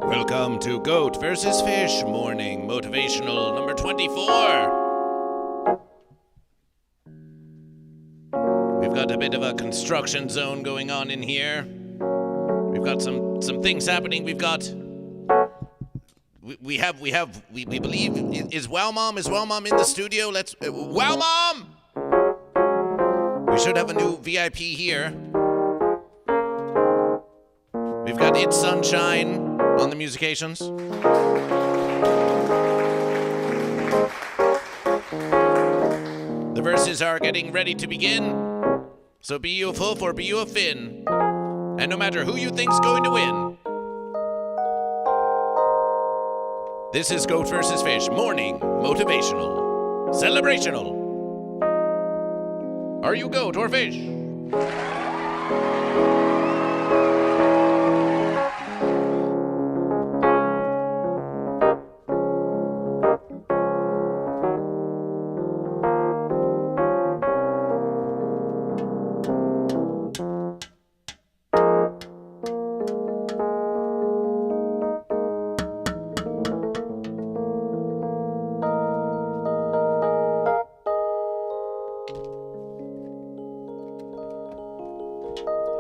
Welcome to Goat vs. Fish Morning Motivational number 24. We've got a bit of a construction zone going on in here. We've got some things happening. We've got we believe is WOWMOM in the studio? Let's WOWMOM! We should have a new VIP here. We've got It's Sunshine on the musications. The verses are getting ready to begin. So be you a Fuff or be you a Finn. And no matter who you think's going to win. This is Goat vs. Fish Morning Motivational Celebrational. Are you goat or fish?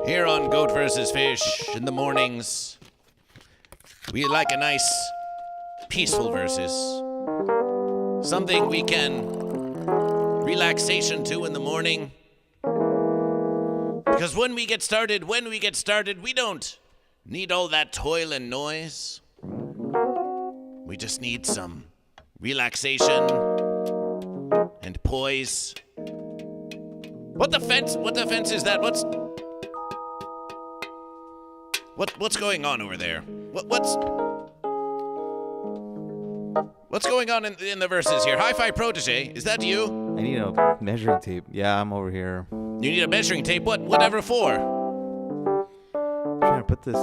Here on Goat vs. Fish in the mornings, we like a nice, peaceful verses. Something we can relaxation to in the morning. Because when we get started, we don't need all that toil and noise. We just need some relaxation and poise. What the fence is that? What's going on over there? What's going on in the verses here? HiFi Protege, is that you? I need a measuring tape. Yeah, I'm over here. You need a measuring tape? Whatever for? I'm trying to put this.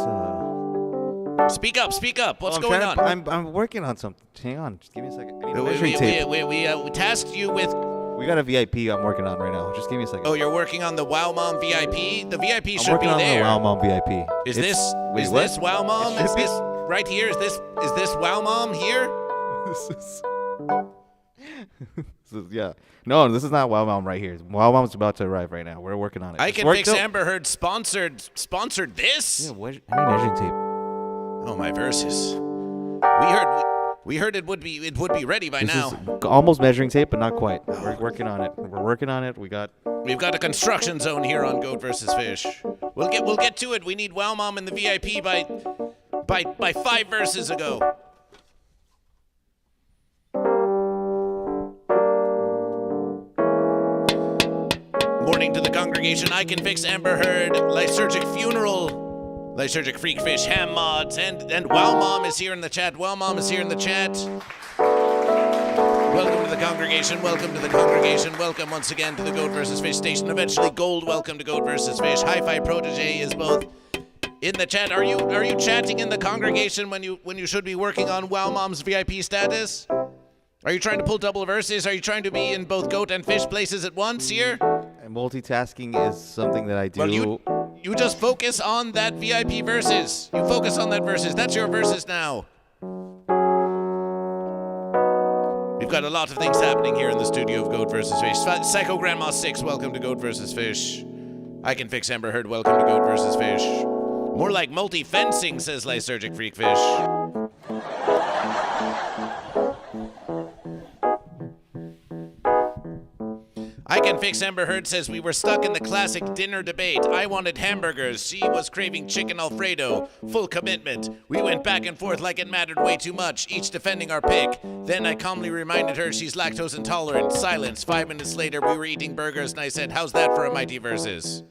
Speak up. What's going on? I'm working on something. Hang on, just give me a second. I need a measuring tape. We tasked you with. We got a VIP I'm working on right now. Just give me a second. Oh, you're working on the WOWMOM VIP? The VIP should be there. I'm working on the WOWMOM VIP. Is this WOWMOM? Is this right here? Is this WOWMOM here? Yeah. No, this is not WoWMOM right here. WoWMOM's about to arrive right now. We're working on it. I Can Fix Amber Heard sponsored this? Yeah, how many measuring tape? Oh, my verses. We heard it would be ready by now. This is almost measuring tape, but not quite. We're working on it. We've got a construction zone here on Goat vs. Fish. We'll get to it. We need WoWMOM in the VIP by 5 verses ago. Morning to the congregation. I Can Fix Amber Heard. Lysergic Funeral. Lysergic Freak Fish Ham Mods. And WoWMOM is here in the chat. WoWMOM is here in the chat. Welcome to the congregation. Welcome to the congregation. Welcome once again to the Goat vs. Fish station. Eventually Gold. Welcome to Goat vs. Fish. HiFi Protege is both in the chat. Are you chatting in the congregation when you should be working on WoWMOM's VIP status? Are you trying to pull double verses? Are you trying to be in both goat and fish places at once here? And multitasking is something that I do. Well, you just focus on that VIP verses. You focus on that verses. That's your verses now. We've got a lot of things happening here in the studio of Goat vs. Fish. Psycho Grandma 6, welcome to Goat vs. Fish. I Can Fix Amber Heard, welcome to Goat vs. Fish. More like multi-fencing, says Lysergic Freak Fish. I Can Fix Amber Heard says we were stuck in the classic dinner debate. I wanted hamburgers. She was craving chicken Alfredo. Full commitment. We went back and forth like it mattered way too much, each defending our pick. Then I calmly reminded her she's lactose intolerant. Silence. 5 minutes later, we were eating burgers, and I said, how's that for a mighty versus?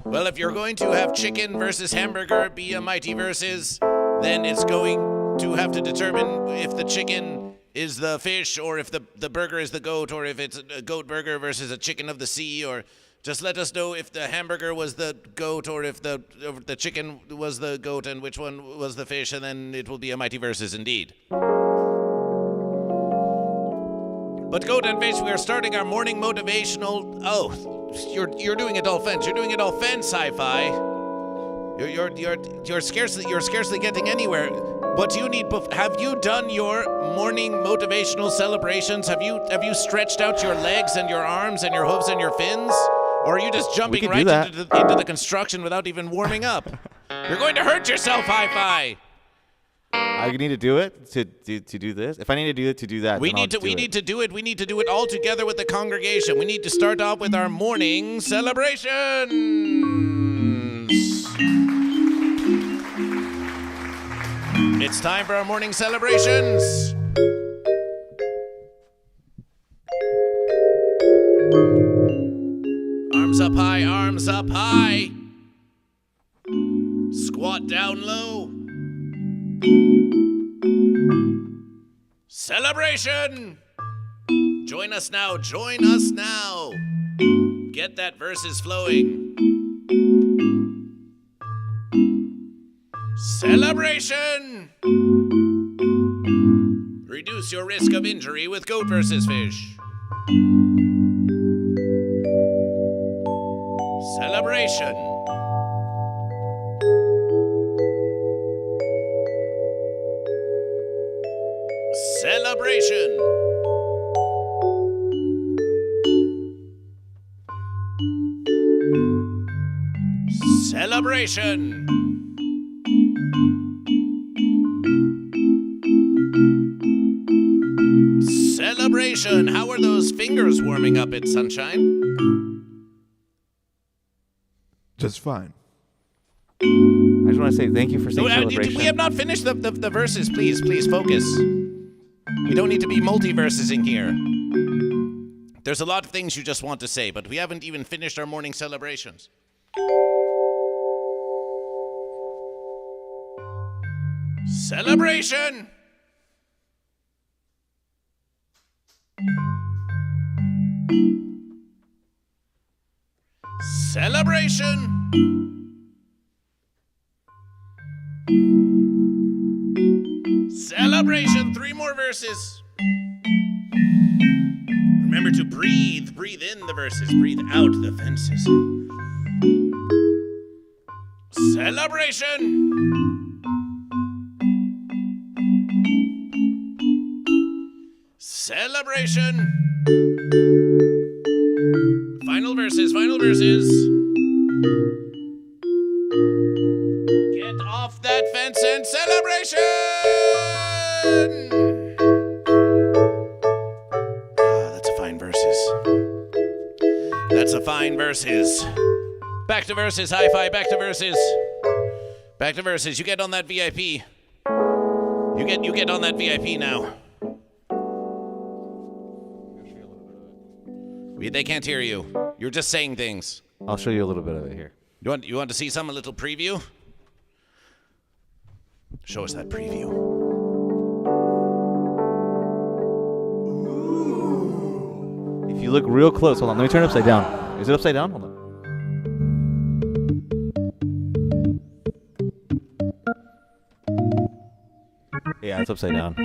Well, if you're going to have chicken versus hamburger be a mighty versus, then it's going to have to determine if the chicken is the fish, or if the burger is the goat, or if it's a goat burger versus a chicken of the sea, or just let us know if the hamburger was the goat, or if the chicken was the goat, and which one was the fish, and then it will be a mighty versus indeed. But Goat and Fish, we are starting our morning motivational. Oh, you're doing it all fence. You're doing it all fence, HiFi. You're scarcely getting anywhere. What do you need? Have you done your morning motivational celebrations? Have you stretched out your legs and your arms and your hooves and your fins? Or are you just jumping right into the construction without even warming up? You're going to hurt yourself, HiFi. I need to do it to do this. If I need to do it to do that, we need to do it. We need to do it all together with the congregation. We need to start off with our morning celebrations. It's time for our morning celebrations. Arms up high, arms up high. Squat down low. Celebration! Join us now, join us now. Get that verses flowing. Celebration! Reduce your risk of injury with Goat vs. Fish. Celebration. Celebration. Celebration. Celebration. How are those fingers warming up at Sunshine? Just fine. I just want to say thank you for saying celebration. We have not finished the verses. Please focus. We don't need to be multiversing here. There's a lot of things you just want to say, but we haven't even finished our morning celebrations. Celebration! Celebration! Celebration! 3 more verses. Remember to breathe. Breathe in the verses. Breathe out the fences. Celebration! Celebration. Final verses, final verses. Get off that fence and celebration! Ah, that's a fine verses. That's a fine verses. Back to verses, HiFi, back to verses. Back to verses. You get on that VIP. You get on that VIP now. They can't hear you. You're just saying things. I'll show you a little bit of it here. You want to see a little preview? Show us that preview. If you look real close, hold on. Let me turn it upside down. Is it upside down? Hold on. Yeah, it's upside down.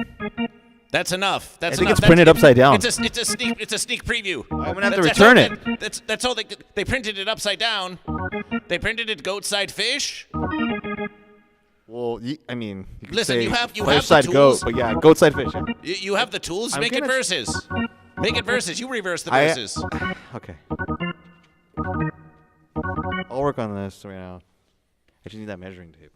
That's enough. That's I think enough. it's printed upside down. It's a sneak preview. I'm gonna have to return it. That's all they printed it upside down. They printed it goat side fish. Well, I mean, you could Listen, say you have fish the side goat, tools. but yeah, goat side fish. Yeah. You have the tools. Make it gonna- verses. Make it verses. You reverse the verses. Okay. I'll work on this right now. I just need that measuring tape.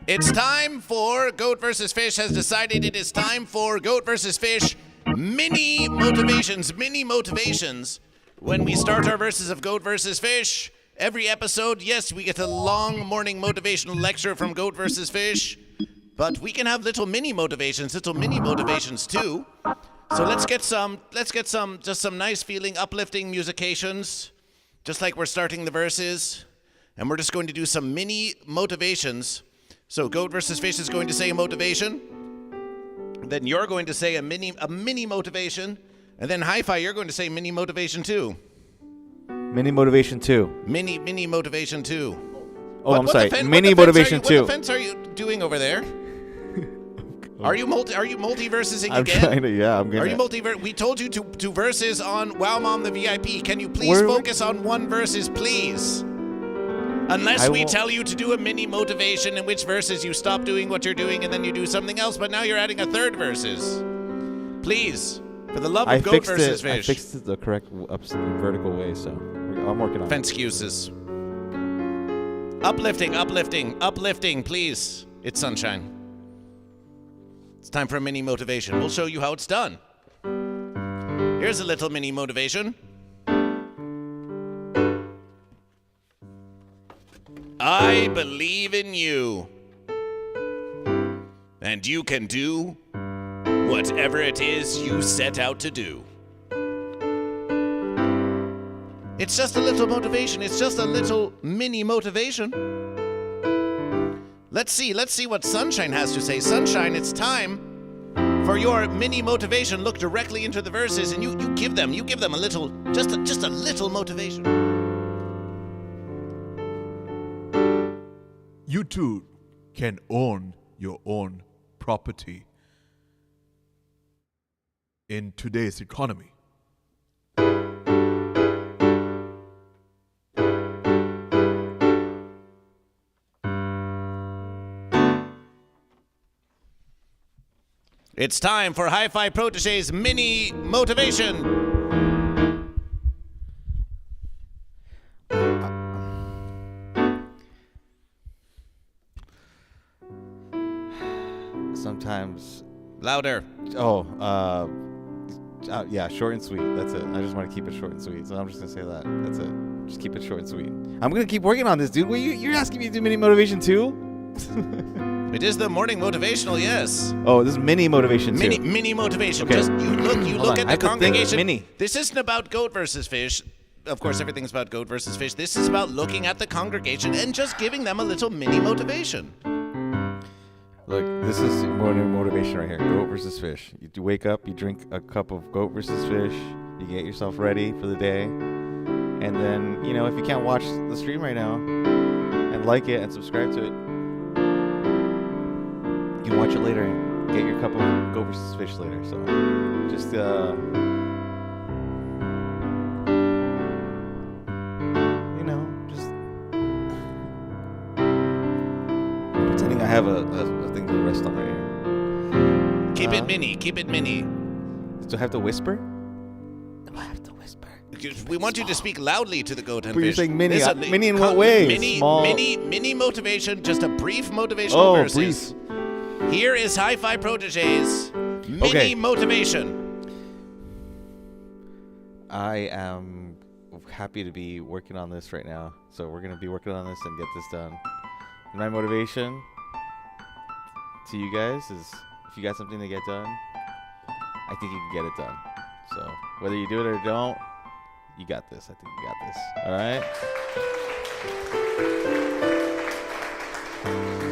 It's time for Goat vs. Fish has decided it is time for Goat vs. Fish mini motivations. When we start our verses of Goat vs. Fish, every episode, yes, we get a long morning motivational lecture from Goat vs. Fish, but we can have little mini motivations too. So let's get some nice feeling, uplifting musications, just like we're starting the verses, and we're just going to do some mini motivations. So Goat vs. Fish is going to say a motivation. Then you're going to say a mini motivation. And then HiFi, you're going to say mini motivation too. Mini motivation 2. Mini motivation too. Oh, I'm sorry. Mini motivation 2. What defense are you doing over there? Are you multiversing I'm again? trying to, yeah, I'm gonna. Are you We told you to verses on WoWMOM the VIP. Can you please focus on one verses, please? Unless we tell you to do a mini motivation, in which verses you stop doing what you're doing and then you do something else, but now you're adding a third verses. Please, for the love of Goat vs. Fish. I fixed it the correct vertical way, so I'm working on it. Excuses. Uplifting, please. It's sunshine. It's time for a mini motivation. We'll show you how it's done. Here's a little mini motivation. I believe in you. And you can do whatever it is you set out to do. It's just a little motivation. It's just a little mini motivation. Let's see what Sunshine has to say. Sunshine, it's time for your mini motivation. Look directly into the verses and you give them a little, just a little motivation. You too can own your own property in today's economy. It's time for HiFi Protege's mini motivation. Sometimes. Louder. Yeah, short and sweet. That's it. I just want to keep it short and sweet, so I'm just gonna say that. That's it. Just keep it short and sweet. I'm gonna keep working on this, dude. Well, you're asking me to do mini motivation too? It is the morning motivational, yes. Oh, this is mini motivation too. Mini motivation. Okay. Just you look at the congregation. Mini. This isn't about Goat versus Fish. Of course, everything's about Goat versus Fish. This is about looking at the congregation and just giving them a little mini motivation. Look, this is morning motivation right here. Goat versus fish. You wake up, you drink a cup of goat versus fish, you get yourself ready for the day, and then, if you can't watch the stream right now and like it and subscribe to it, you can watch it later and get your cup of goat versus fish later. So, just, pretending I have a thing to rest on right here. Keep it mini. Keep it mini. Do I have to whisper? Do I have to whisper? We want you to speak loudly to the goat and But fish. you're saying mini. Listen, Mini in what way? Mini, Small. mini motivation. Just a brief motivational verses. Brief. Here is HiFi Protege's mini motivation. I am happy to be working on this right now. So we're going to be working on this and get this done. And my motivation to you guys is if you got something to get done, I think you can get it done. So whether you do it or don't, you got this. I think you got this. All right?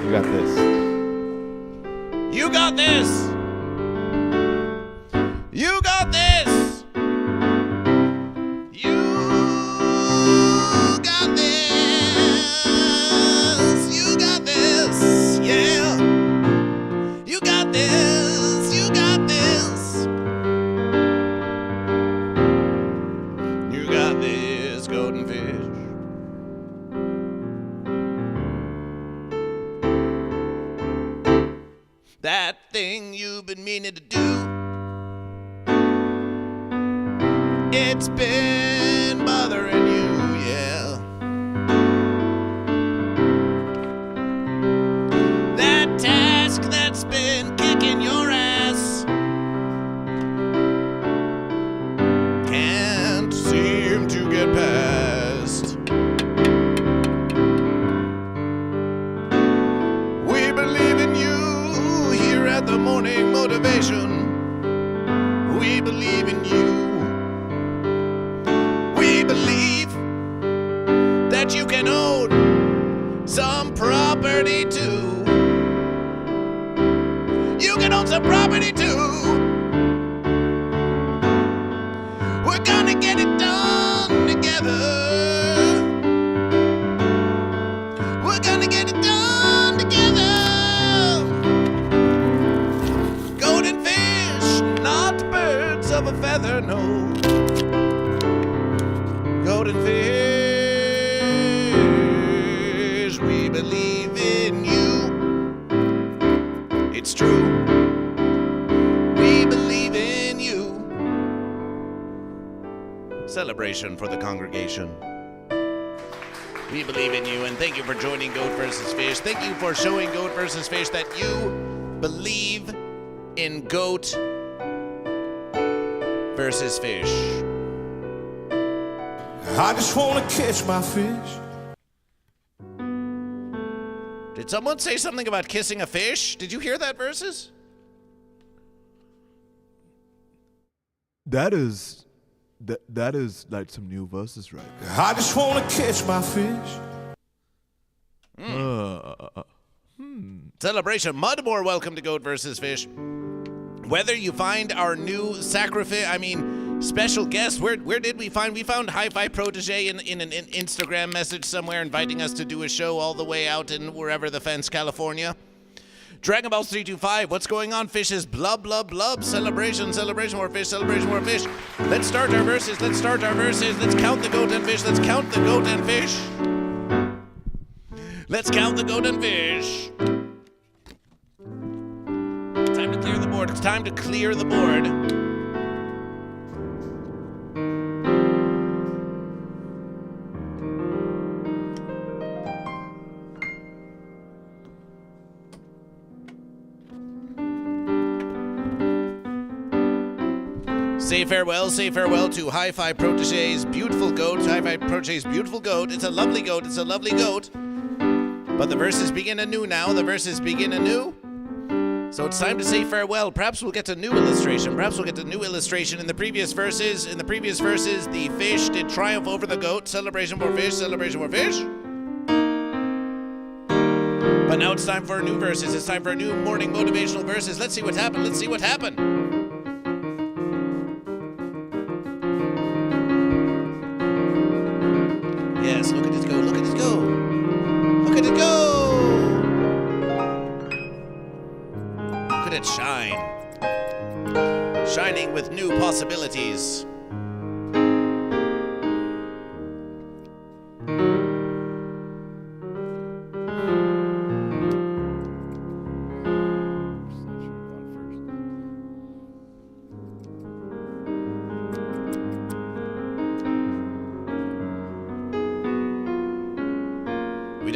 You got this. You got this. You got this. You got this. You got this. Yeah. You got this. You got this. You got this, goat and fish. That thing you've been meaning to do. It's been bothering you, yeah. That task that's been kicking your ass can't seem to get past. We believe in you here at the Morning Motivation. We believe in you. We believe that you can own some property too. You can own some property too. We're gonna get it done together. We're gonna get it done together. Golden fish, not birds of a feather, no. Golden fish, we believe in you. It's true. We believe in you. Celebration for the congregation. We believe in you, and thank you for joining Goat vs. Fish. Thank you for showing Goat vs. Fish that you believe in Goat versus Fish. I just wanna catch my fish. Did someone say something about kissing a fish? Did you hear that, Versus? That is like some new verses, right? I just wanna catch my fish. Celebration. Mudmore, welcome to Goat vs. Fish. Whether you find our new special guest, where did we find? We found HiFi Protege in an Instagram message somewhere inviting us to do a show all the way out in wherever the fence, California. Dragon Balls 325, what's going on? Fishes, blub, blub, blub. Celebration, more fish, celebration, more fish. Let's start our verses, let's count the goat and fish, let's count the goat and fish. Let's count the goat and fish. Time to clear the board, it's time to clear the board. Say farewell to HiFi Protege's beautiful goat. HiFi Protege's beautiful goat. It's a lovely goat. But the verses begin anew now. So it's time to say farewell. Perhaps we'll get a new illustration. In the previous verses, the fish did triumph over the goat. Celebration for fish. But now it's time for new verses. It's time for new morning motivational verses. Let's see what happened. Yes, look at it go. Look at it shine. Shining with new possibilities.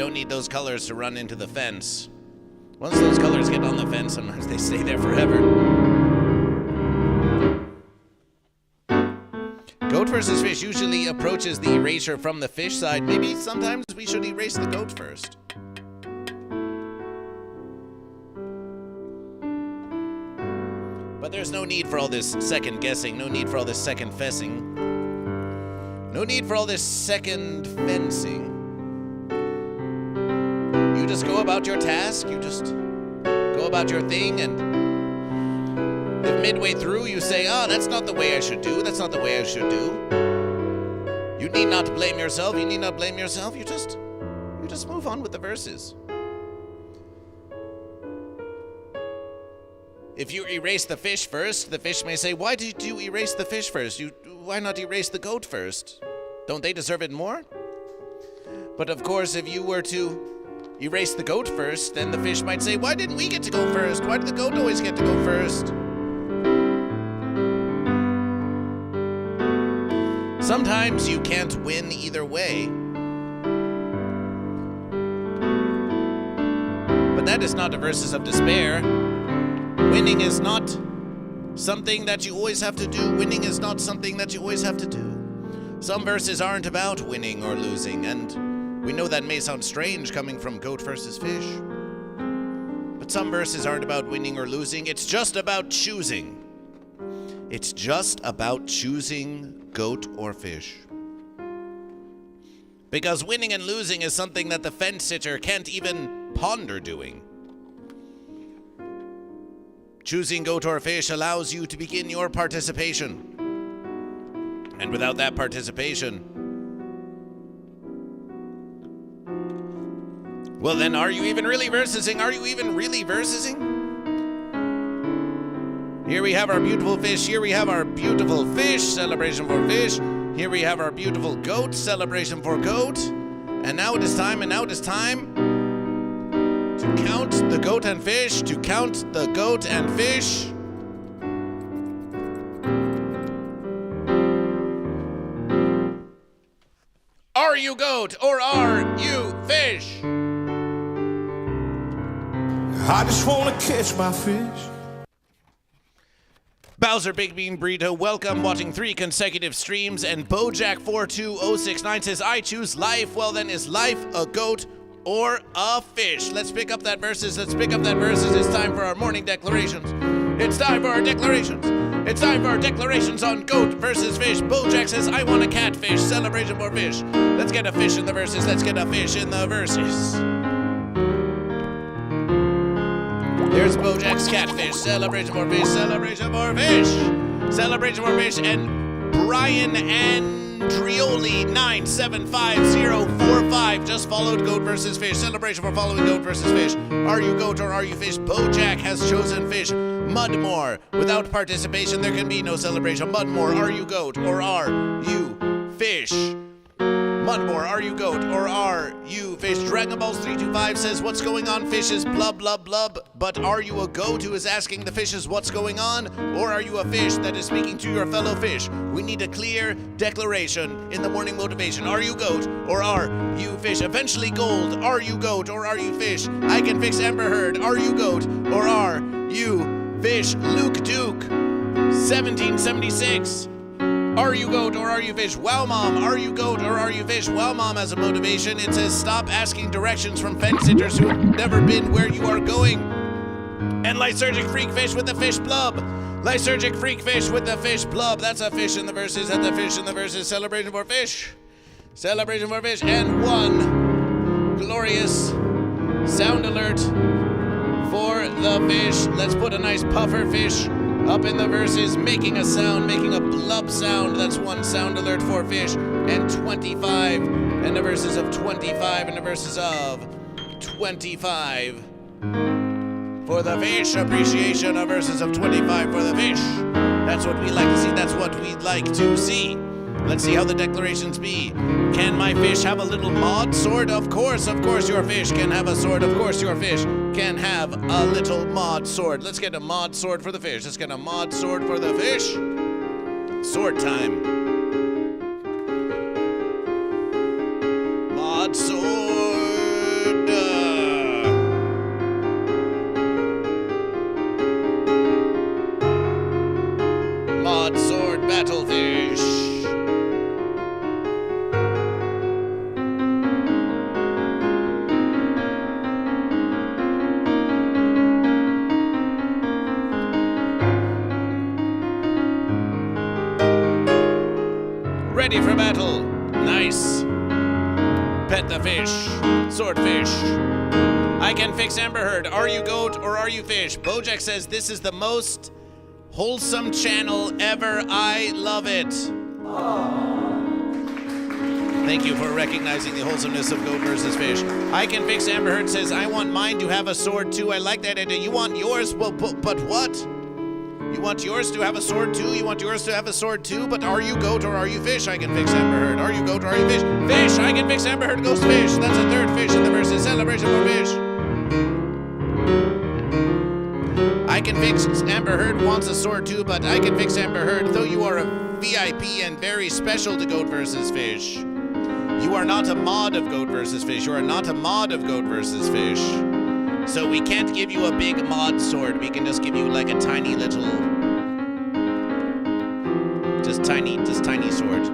don't need those colors to run into the fence. Once those colors get on the fence, sometimes they stay there forever. Goat versus fish usually approaches the eraser from the fish side. Maybe sometimes we should erase the goat first. But there's no need for all this second guessing, no need for all this second fessing, no need for all this second fencing. You just go about your task, you just go about your thing, and if midway through you say, that's not the way I should do, that's not the way I should do, you need not blame yourself, you need not blame yourself, you just move on with the verses. If you erase the fish first, the fish may say, why did you erase the fish first? Why not erase the goat first? Don't they deserve it more? But of course, if you were to erase the goat first, then the fish might say, why didn't we get to go first? Why did the goat always get to go first? Sometimes you can't win either way. But that is not the verses of despair. Winning is not something that you always have to do. Winning is not something that you always have to do. Some verses aren't about winning or losing, and we know that may sound strange coming from Goat versus Fish. But some verses aren't about winning or losing. It's just about choosing. It's just about choosing goat or fish. Because winning and losing is something that the fence sitter can't even ponder doing. Choosing goat or fish allows you to begin your participation. And without that participation, well then, are you even really versing? Are you even really versing? Here we have our beautiful fish. Here we have our beautiful fish. Celebration for fish. Here we have our beautiful goat. Celebration for goat. And now it is time, to count the goat and fish, to count the goat and fish. Are you goat or are you fish? I just wanna catch my fish. Bowser Big Bean Burrito, welcome, watching 3 consecutive streams, and Bojack42069 says, I choose life. Well then, is life a goat or a fish? Let's pick up that verses. It's time for our morning declarations. It's time for our declarations. It's time for our declarations on goat versus fish. Bojack says, I want a catfish. Celebration for fish. Let's get a fish in the verses. Let's get a fish in the verses. There's Bojack's catfish. Celebration for fish. Celebration for fish. Celebration for fish. And Brian Andrioli 975045 just followed goat versus fish. Celebration for following goat versus fish. Are you goat or are you fish? Bojack has chosen fish. Mudmore. Without participation, there can be no celebration. Mudmore, are you goat or are you fish? Mudmore, are you goat or are you fish? Dragon Balls 325 says, what's going on, fishes? Blub, blub, blub. But are you a goat who is asking the fishes what's going on? Or are you a fish that is speaking to your fellow fish? We need a clear declaration in the morning motivation. Are you goat or are you fish? Eventually Gold, are you goat or are you fish? I Can Fix Amber Heard, are you goat or are you fish? Luke Duke 1776. Are you goat or are you fish? WoWMOM, are you goat or are you fish? WoWMOM has a motivation. It says, stop asking directions from fence sitters who have never been where you are going. And Lysergic Freak Fish with the fish blub. Lysergic Freak Fish with the fish blub. That's a fish in the verses. That's a fish in the verses. Celebration for fish. Celebration for fish. And one glorious sound alert for the fish. Let's put a nice puffer fish up in the verses, making a sound, making a blub sound. That's one sound alert for fish. And 25, and the verses of 25, and the verses of 25 for the fish. Appreciation of verses of 25 for the fish. That's what we like to see. That's what we'd like to see. Let's see how the declarations be. Can my fish have a little mod sword? Of course your fish can have a sword. Of course your fish can have a little mod sword. Let's get a mod sword for the fish. Let's get a mod sword for the fish. Sword time. Mod sword. Ready for battle. Nice. Pet the fish. Swordfish. I can fix Amber Heard. Are you goat or are you fish? Bojack says this is the most wholesome channel ever. I love it. Thank you for recognizing the wholesomeness of goat versus fish. I can fix Amber Heard says I want mine to have a sword too. I like that idea. You want yours, but what? You want yours to have a sword too? You want yours to have a sword too? But are you goat or are you fish? I can fix Amber Heard. Are you goat or are you fish? Fish! I can fix Amber Heard goes fish. That's a third fish in the versus. Celebration for fish. I can fix Amber Heard wants a sword too, but I can fix Amber Heard. Though you are a VIP and very special to Goat versus Fish. You are not a mod of Goat versus Fish. You are not a mod of Goat versus Fish. So we can't give you a big mod sword. We can just give you like a tiny little, just tiny sword.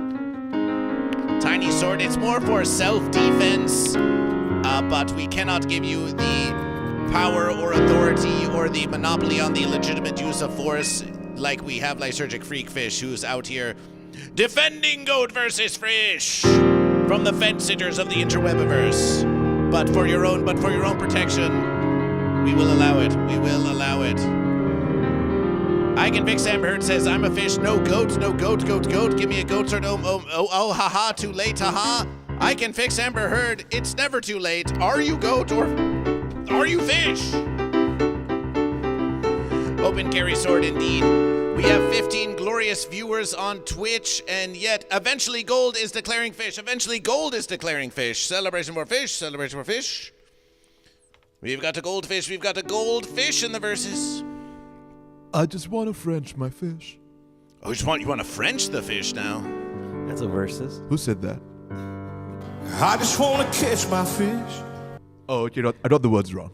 Tiny sword. It's more for self-defense, but we cannot give you the power or authority or the monopoly on the legitimate use of force like we have Lysergic Freak Fish, who's out here defending Goat versus Fish from the fence sitters of the interwebiverse. But for your own protection, we will allow it. We will allow it. I can fix Amber Heard says I'm a fish. No goat. Give me a goat sword. Oh, haha, too late, haha. I can fix Amber Heard. It's never too late. Are you goat or are you fish? Open carry sword indeed. We have 15 glorious viewers on Twitch, and yet eventually gold is declaring fish. Eventually gold is declaring fish. Celebration for fish. Celebration for fish. We've got a goldfish. We've got a goldfish in the verses. I just want to French my fish. Oh, you want to French the fish now? That's a versus. Who said that? I just wanna catch my fish. Oh, I got the words wrong.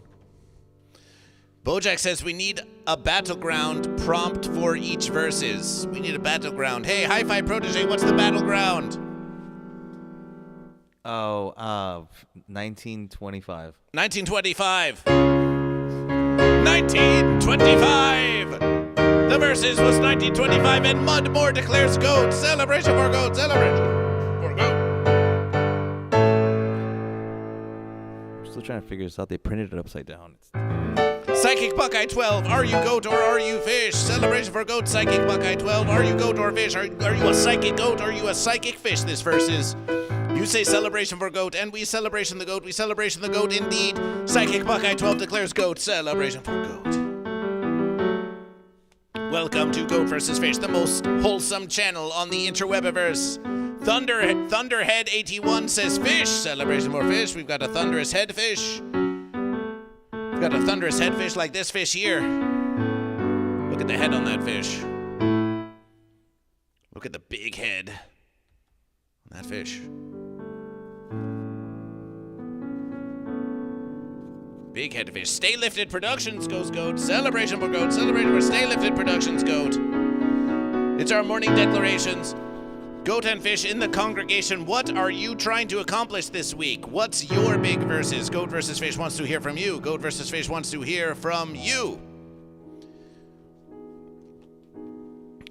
Bojack says we need a battleground prompt for each verses. We need a battleground. Hey, HiFi Protege, what's the battleground? Oh, 1925. 1925. 1925. The verses was 1925, and Mudmore declares goat. Celebration for goat. Celebration for goat. I'm still trying to figure this out. They printed it upside down. Psychic Buckeye 12, are you goat or are you fish? Celebration for goat, Psychic Buckeye 12, are you goat or fish? Are you a psychic goat or are you a psychic fish? This verse is, you say celebration for goat, and we celebration the goat, we celebration the goat indeed. Psychic Buckeye 12 declares goat, celebration for goat. Welcome to Goat vs. Fish, the most wholesome channel on the interwebiverse. Thunderhead 81 says fish, celebration for fish. We've got a thunderous head fish. We've got a thunderous head fish like this fish here. Look at the head on that fish. Look at the big head on that fish. Big head fish. Stay Lifted Productions goes goat. Celebration for goat. Celebration for Stay Lifted Productions goat. It's our morning declarations. Goat and fish in the congregation, what are you trying to accomplish this week? What's your big versus? Goat versus Fish wants to hear from you. Goat versus Fish wants to hear from you.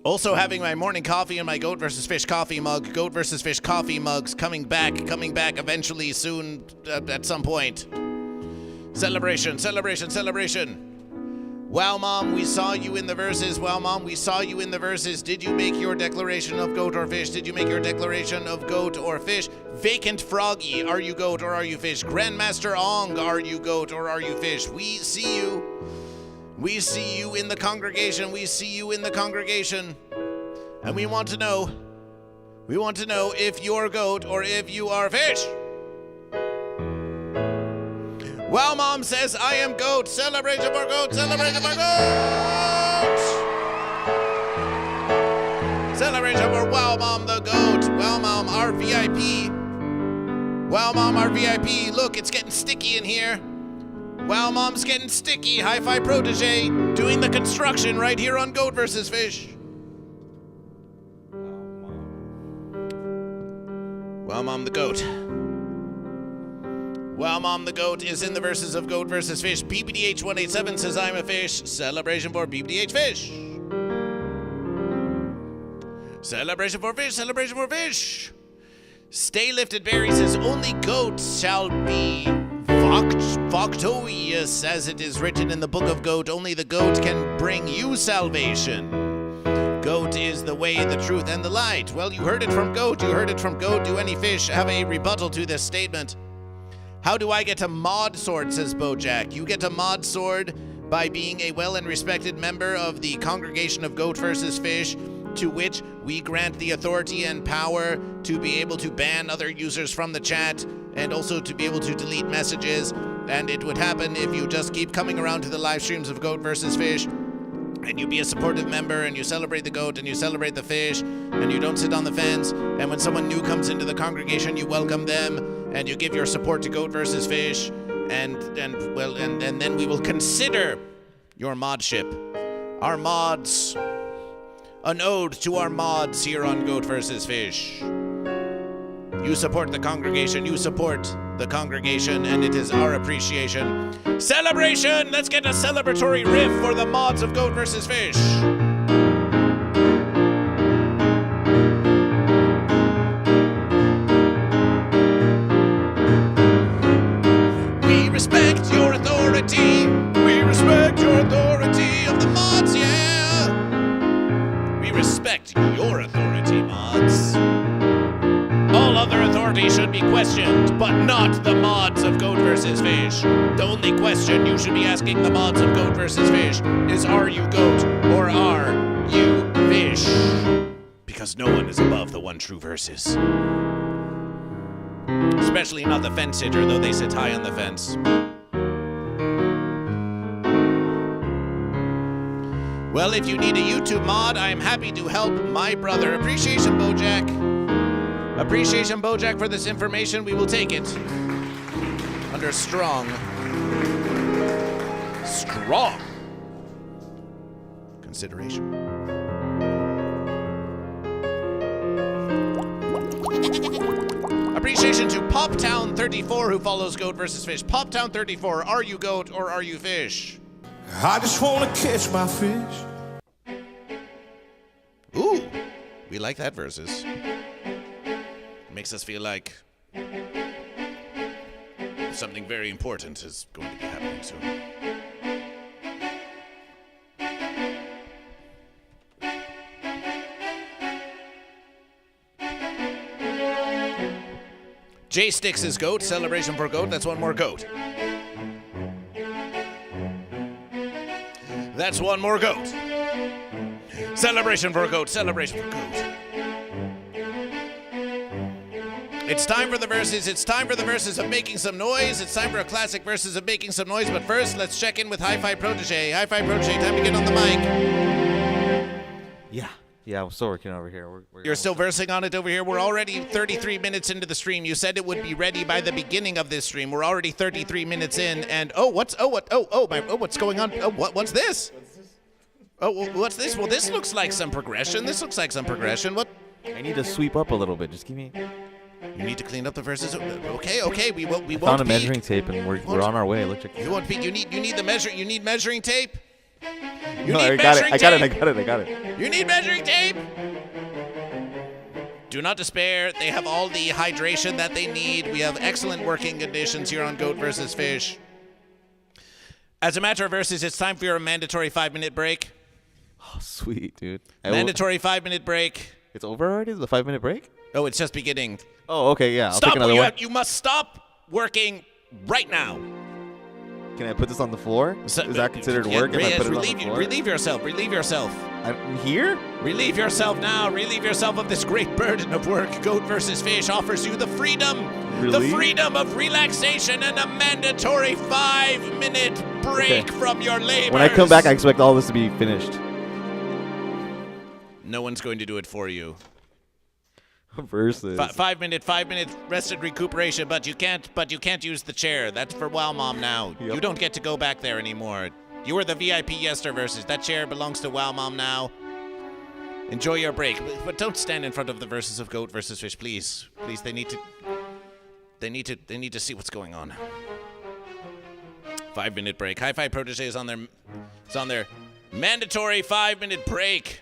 Also having my morning coffee in my Goat vs. Fish coffee mug. Goat vs. Fish coffee mugs coming back eventually soon at some point. Celebration, celebration, celebration. Wow, Mom, we saw you in the verses. Wow, Mom, we saw you in the verses. Did you make your declaration of goat or fish? Did you make your declaration of goat or fish? Vacant Froggy, are you goat or are you fish? Grandmaster Ong, are you goat or are you fish? We see you. We see you in the congregation. We see you in the congregation. And we want to know if you're goat or if you are fish. Wow, Mom says, I am goat. Celebration for goat. Celebration for goat. Celebration for Wow, Mom the goat. Wow, Mom, our VIP. Wow, Mom, our VIP. Look, it's getting sticky in here. Wow, Mom's getting sticky. HiFi Protege doing the construction right here on Goat vs. Fish. Wow, Mom the goat. Wow, Mom the goat is in the verses of Goat vs. Fish. BBDH187 says I'm a fish. Celebration for BBDH Fish. Celebration for fish, celebration for fish. Stay lifted berries says only goats shall be victorious, as it is written in the book of Goat. Only the goat can bring you salvation. Goat is the way, the truth, and the light. Well, you heard it from Goat. You heard it from Goat. Do any fish have a rebuttal to this statement? How do I get a mod sword, says Bojack. You get a mod sword by being a well and respected member of the congregation of GoatVsFish, to which we grant the authority and power to be able to ban other users from the chat and also to be able to delete messages. And it would happen if you just keep coming around to the live streams of GoatVsFish and you be a supportive member and you celebrate the goat and you celebrate the fish and you don't sit on the fence. And when someone new comes into the congregation, you welcome them and you give your support to GoatVsFish. And then we will consider your modship. Our mods. An ode to our mods here on GoatVsFish. You support the congregation, and it is our appreciation. Celebration! Let's get a celebratory riff for the mods of GoatVsFish. We respect your authority. We respect your authority of the mods, yeah. We respect your authority, mods. All other authority should be questioned, but not the mods of GoatVsFish. The only question you should be asking the mods of GoatVsFish is, are you goat or are you fish? Because no one is above the one true versus. Especially not the fence sitter, though they sit high on the fence. Well, if you need a YouTube mod, I am happy to help my brother. Appreciation, Bojack. Appreciation, Bojack, for this information. We will take it under strong consideration. Appreciation to Poptown34, who follows GoatVsFish. Poptown34, are you goat or are you fish? I just wanna catch my fish. Ooh, we like that versus. Makes us feel like something very important is going to be happening soon. J Sticks is goat. Celebration for goat. That's one more goat. That's one more goat. Celebration for a goat. Celebration for goat. It's time for the verses. It's time for the verses of making some noise. It's time for a classic verses of making some noise. But first, let's check in with HiFi Protege. HiFi Protege, time to get on the mic. Yeah, I'm still working over here. You're still versing on it over here. We're already 33 minutes into the stream. You said it would be ready by the beginning of this stream. We're already 33 minutes in, and what's going on? What's this? What's this? Well, this looks like some progression. What? I need to sweep up a little bit. Just give me. You need to clean up the verses. Okay. We won't. I found a measuring tape, and we're on our way. It looks like. You won't peek. You need the measure. You need measuring tape. I got it. You need measuring tape. Do not despair. They have all the hydration that they need. We have excellent working conditions here on GoatVsFish. As a matter of verses, it's time for your mandatory 5-minute break. Oh, sweet, dude. Mandatory 5-minute break. It's over already? The 5-minute break? Oh, it's just beginning. Oh, okay, yeah. I'll Stop take another one. You must stop working right now. Can I put this on the floor? Is that considered work if I put it on the floor? Relieve yourself. I'm here? Relieve yourself now. Relieve yourself of this great burden of work. GoatVsFish offers you the freedom of relaxation and a mandatory 5-minute break from your labors. When I come back, I expect all this to be finished. No one's going to do it for you. Versus 5-minute rest and recuperation, but you can't use the chair. That's for WoWMOM now. Yep. You don't get to go back there anymore. You were the VIP yesterday versus. That chair belongs to WoWMOM now. Enjoy your break, but don't stand in front of the verses of GoatVsFish, please. Please, they need to see what's going on. 5-minute break. HiFi Protege is on their mandatory 5-minute break.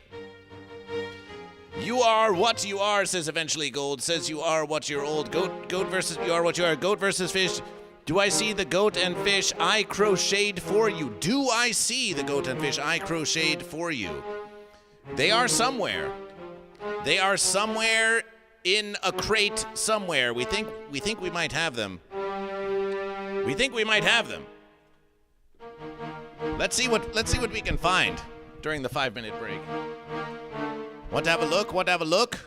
You are what you are, says Eventually Gold. Says you are what you're old. Goat versus you are what you are. Goat versus fish. Do I see the goat and fish I crocheted for you? Do I see the goat and fish I crocheted for you? They are somewhere. They are somewhere in a crate somewhere. We think we might have them. We think we might have them. Let's see what we can find during the 5-minute break. Want to have a look? Want to have a look?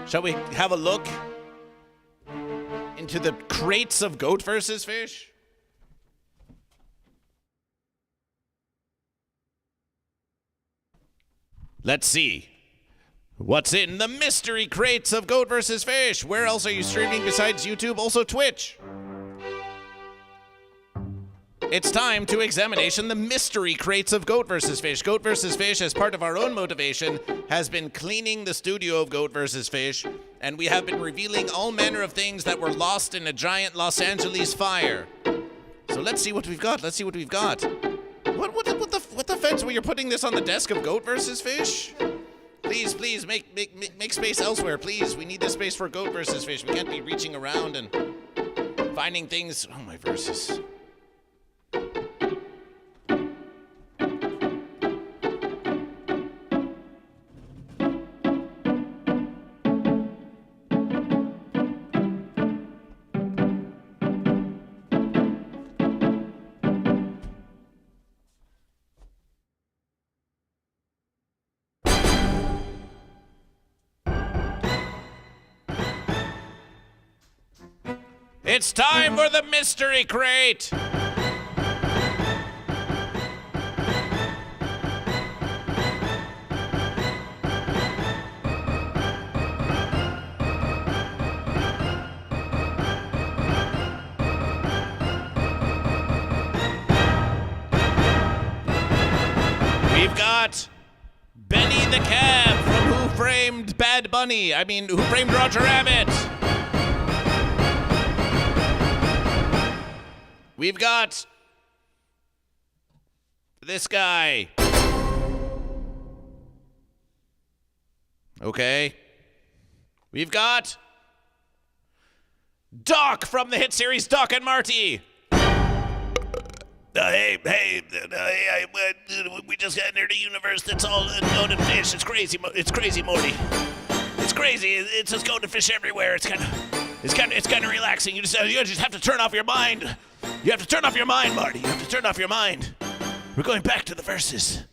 Shall we have a look into the crates of Goat versus Fish? Let's see. What's in the mystery crates of Goat versus Fish? Where else are you streaming besides YouTube? Also Twitch. It's time to examination the mystery crates of Goat vs. Fish. Goat vs. Fish, as part of our own motivation, has been cleaning the studio of Goat vs. Fish, and we have been revealing all manner of things that were lost in a giant Los Angeles fire. So let's see what we've got. Let's see what we've got. What the fence where you're putting this on the desk of Goat vs. Fish? Please, make space elsewhere, please. We need this space for Goat vs. Fish. We can't be reaching around and finding things. Oh, my verses. It's time for the mystery crate! We've got Benny the Cab from Who Framed Who Framed Roger Rabbit? We've got this guy. Okay. We've got Doc from the hit series Doc and Marty. Hey, we just got entered a universe that's all goat and fish. It's crazy, Morty. It's crazy. It's just goat and fish everywhere. It's kind of relaxing. You just have to turn off your mind. You have to turn off your mind, Marty. You have to turn off your mind. We're going back to the verses.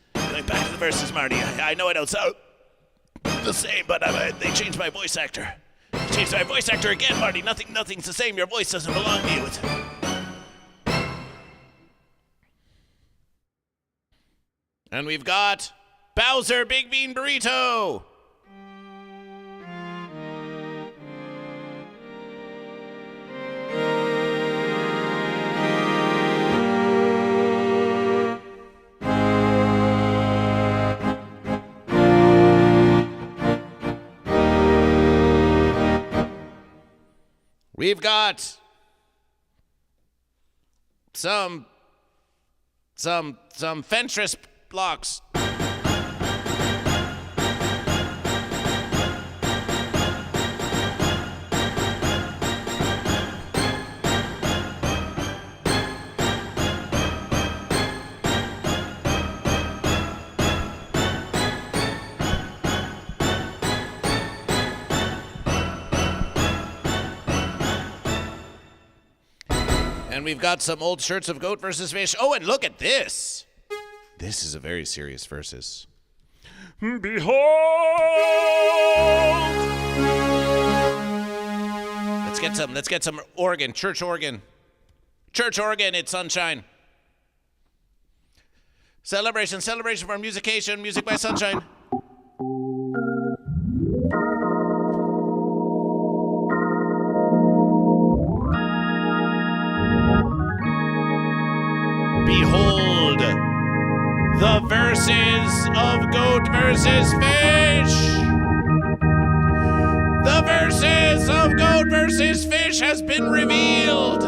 Marty. I know I don't sound the same, but they changed my voice actor. Changed my voice actor again, Marty. Nothing's the same. Your voice doesn't belong to you. And we've got Bowser Big Bean Burrito. We've got some Fentress blocks. And we've got some old shirts of Goat versus Fish. Oh, and look at this. This is a very serious versus. Behold! Let's get some organ, church organ. Church organ, it's sunshine. Celebration for musication, music by sunshine. Behold, the verses of Goat versus Fish. The verses of Goat versus Fish has been revealed.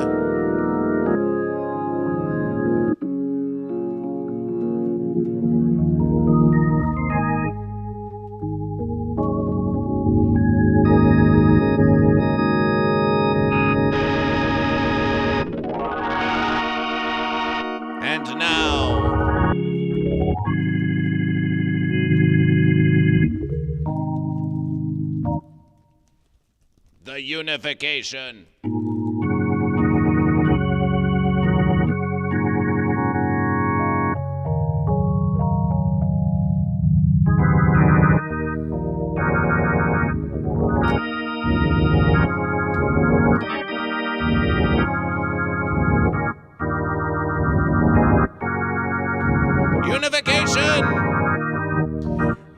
unification.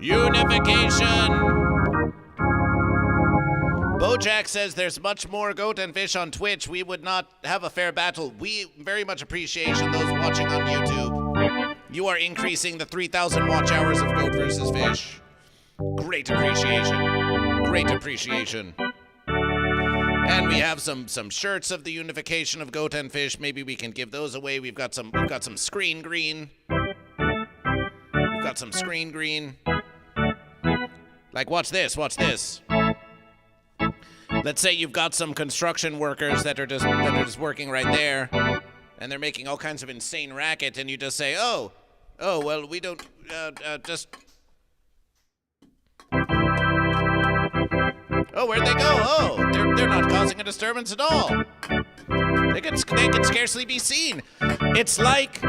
Unification! Bojack says there's much more goat and fish on Twitch. We would not have a fair battle. We very much appreciate those watching on YouTube. You are increasing the 3,000 watch hours of Goat vs. Fish. Great appreciation. Great appreciation. And we have some shirts of the unification of goat and fish. Maybe we can give those away. We've got some screen green. We've got some screen green. Like, watch this. Let's say you've got some construction workers that are just working right there, and they're making all kinds of insane racket, and you just say, oh, well, we don't, just... Oh, where'd they go? Oh, they're not causing a disturbance at all. They can scarcely be seen. It's like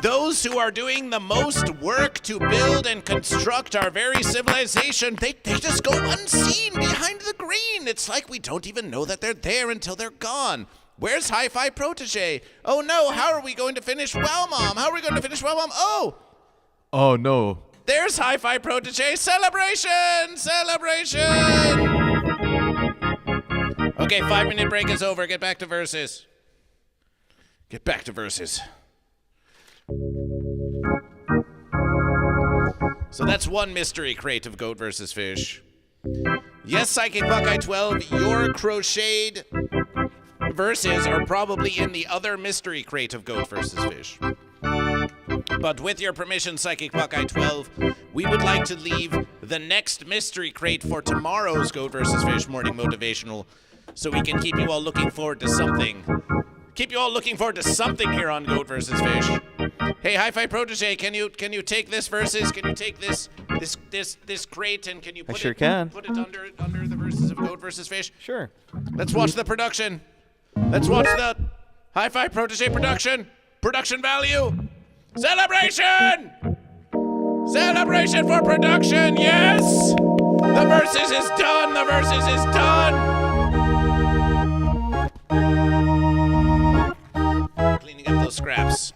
those who are doing the most work to build and construct our very civilization, they just go unseen behind the green. It's like we don't even know that they're there until they're gone. Where's HiFi Protege? Oh no, how are we going to finish W0WMOM? How are we going to finish W0WMOM? Oh no. There's HiFi Protege. Celebration! Celebration! Okay, 5-minute break is over. Get back to verses. Get back to verses. So that's one mystery crate of Goat vs. Fish. Yes, Psychic Buckeye 12, your crocheted verses are probably in the other mystery crate of Goat vs. Fish. But with your permission, Psychic Buckeye 12, we would like to leave the next mystery crate for tomorrow's Goat vs. Fish morning motivational, so we can keep you all looking forward to something. Keep you all looking forward to something here on Goat vs. Fish. Hey, HiFi Protege, can you take this verses? Can you take this crate and can you put it under the verses of Goat vs. Fish? Sure. Let's watch the production. Let's watch the HiFi Protege production. Production value. Celebration! Celebration for production, yes! The verses is done, the verses is done! Cleaning up those scraps.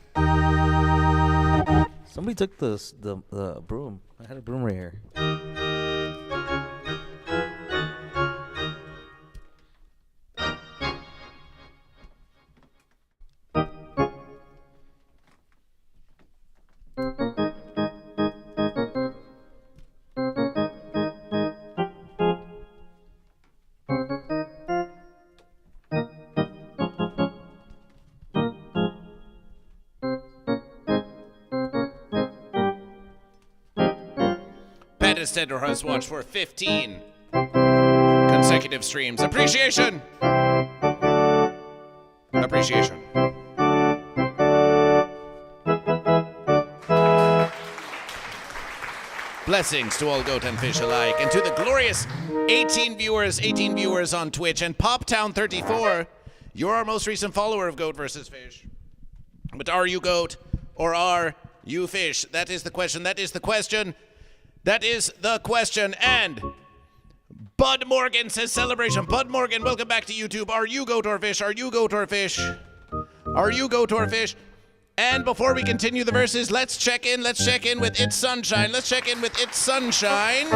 Somebody took the broom. I had a broom right here. Tender has watched for 15 consecutive streams. Appreciation! Appreciation. Blessings to all goat and fish alike, and to the glorious 18 viewers on Twitch, and PopTown34, you're our most recent follower of Goat vs. Fish. But are you goat, or are you fish? That is the question, that is the question. That is the question, and Bud Morgan says celebration. Bud Morgan, welcome back to YouTube. Are you goat or fish? Are you goat or fish? Are you goat or fish? And before we continue the verses, let's check in with It's Sunshine. Let's check in with It's Sunshine.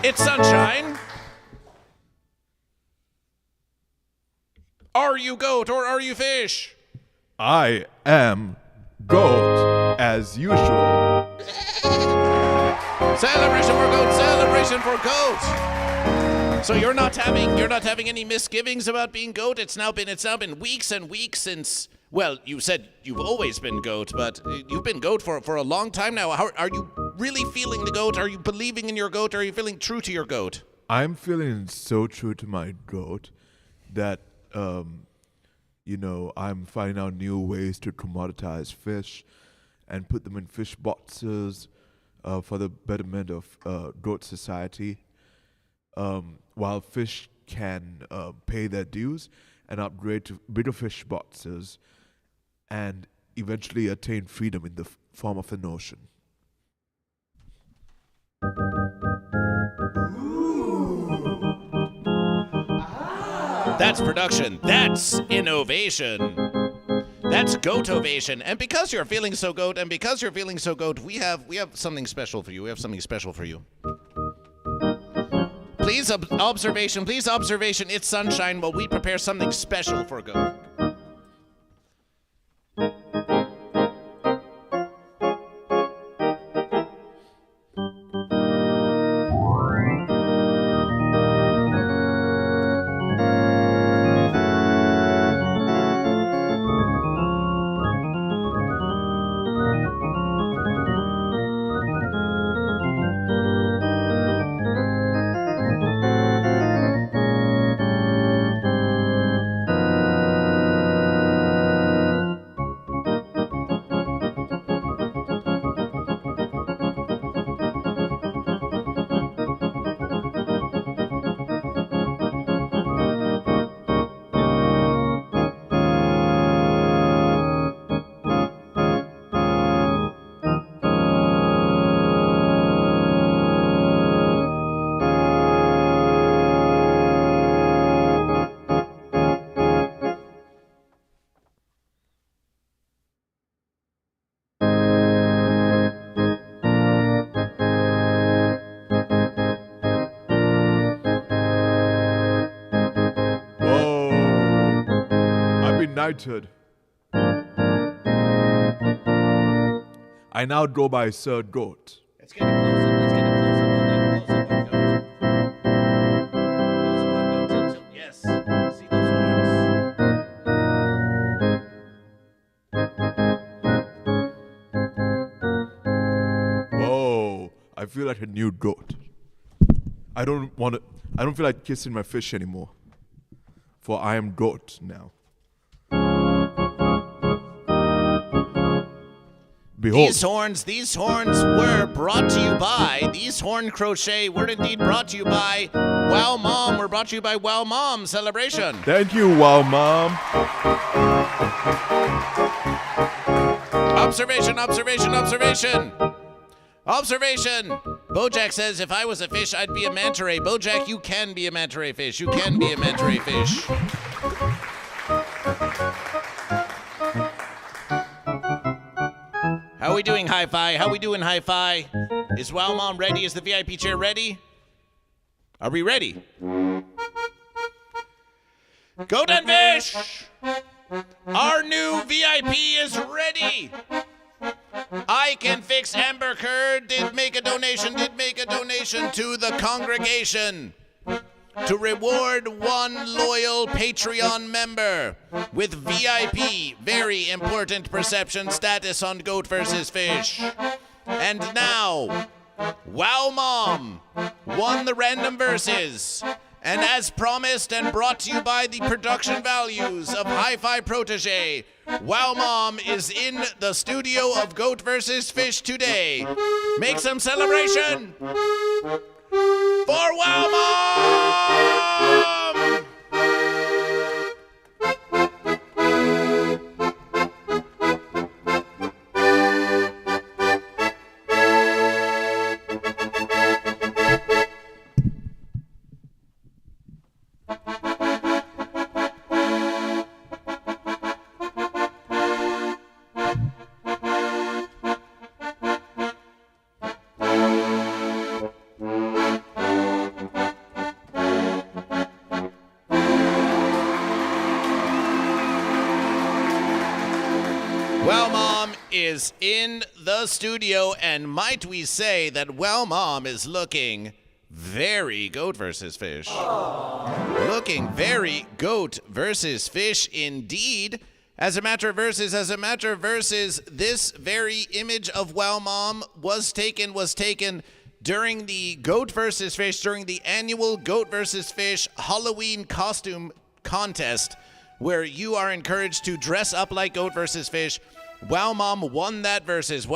It's Sunshine. Are you goat or are you fish? I am goat as usual. Celebration for goat, celebration for goat. So you're not having any misgivings about being goat? It's now been weeks and weeks since, well, you said you've always been goat, but you've been goat for a long time now. How are you really feeling the goat? Are you believing in your goat? Are you feeling true to your goat? I'm feeling so true to my goat that I'm finding out new ways to commoditize fish and put them in fish boxes for the betterment of goat society. while fish can pay their dues and upgrade to bigger fish boxes and eventually attain freedom in the form of an ocean. That's production. That's innovation. That's GoatOvation. And because you're feeling so goat, we have something special for you. We have something special for you. Please observation. It's sunshine while we prepare something special for Goat. Knighthood. I now go by Sir Goat. Let's get a close-up. Let's get a close-up on Goat. Close-up on Goat. Yes. See those horns. Oh, I feel like a new goat. I don't feel like kissing my fish anymore. For I am goat now. Behold. These horns were brought to you by, these horn crochet were indeed brought to you by WOWMOM. We're brought to you by WOWMOM Celebration. Thank you, WOWMOM. Observation. Bojack says, if I was a fish, I'd be a manta ray. Bojack, you can be a manta ray fish. How we doing, HiFi? Is WOWMOM ready? Is the VIP chair ready? Are we ready? Goat and Fish! Our new VIP is ready! I Can Fix Amber Curd did make a donation to the congregation to reward one loyal Patreon member with VIP, very important perception status on GoatVsFish. And now, WOWMOM won the random verses. And as promised and brought to you by the production values of HiFi Protege, WOWMOM is in the studio of GoatVsFish today. Make some celebration for WOWMOM! WOWMOM is in the studio, and might we say that WOWMOM is looking very GoatVsFish. Looking very GoatVsFish indeed. As a matter of verses, this very image of WOWMOM was taken during the GoatVsFish, during the annual GoatVsFish Halloween costume contest, where you are encouraged to dress up like GoatVsFish. WOWMOM won that versus.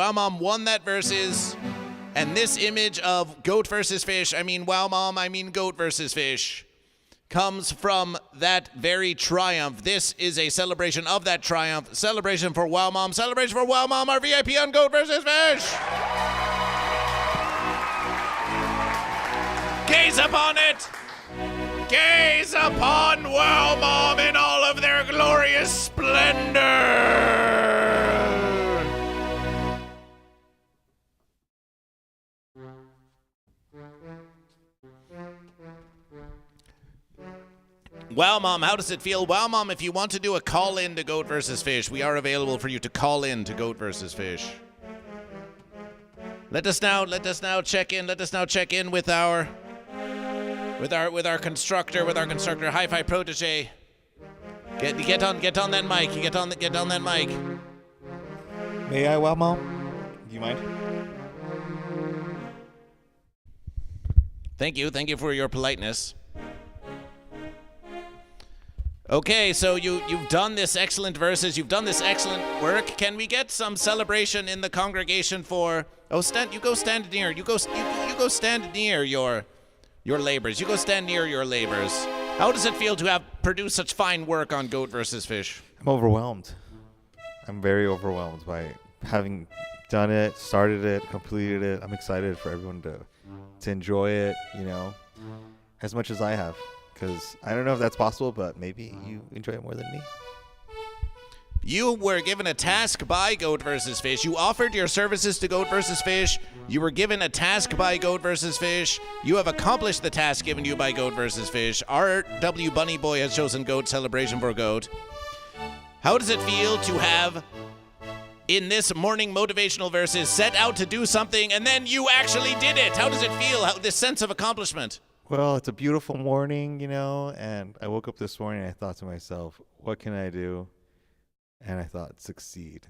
And this image of goat versus fish, I mean Wow Mom, I mean goat versus fish, comes from that very triumph. This is a celebration of that triumph. Celebration for Wow Mom. Celebration for Wow Mom, our VIP on Goat versus Fish. Gaze upon it. Gaze upon Wow Mom in all of their glorious splendor. Wow Mom, how does it feel? Wow Mom, if you want to do a call-in to Goat versus Fish, we are available for you to call in to Goat versus Fish. Let us now check in with our constructor, HiFi Protege. Get on that mic. Get on that mic. May I, Wow Mom? Do you mind? Thank you for your politeness. Okay, so you've done this excellent verses. You've done this excellent work. Can we get some celebration in the congregation for? You go stand near your labors. You go stand near your labors. How does it feel to have produced such fine work on Goat versus Fish? I'm overwhelmed. I'm very overwhelmed by having done it, started it, completed it. I'm excited for everyone to enjoy it, as much as I have. Because I don't know if that's possible, but maybe you enjoy it more than me. You were given a task by Goat versus Fish. You offered your services to Goat versus Fish. You were given a task by Goat versus Fish. You have accomplished the task given you by Goat versus Fish. Our W Bunny Boy has chosen Goat Celebration for Goat. How does it feel to have, in this morning motivational verses, set out to do something and then you actually did it? How does it feel? This sense of accomplishment? Well, it's a beautiful morning, and I woke up this morning and I thought to myself, what can I do? And I thought, succeed,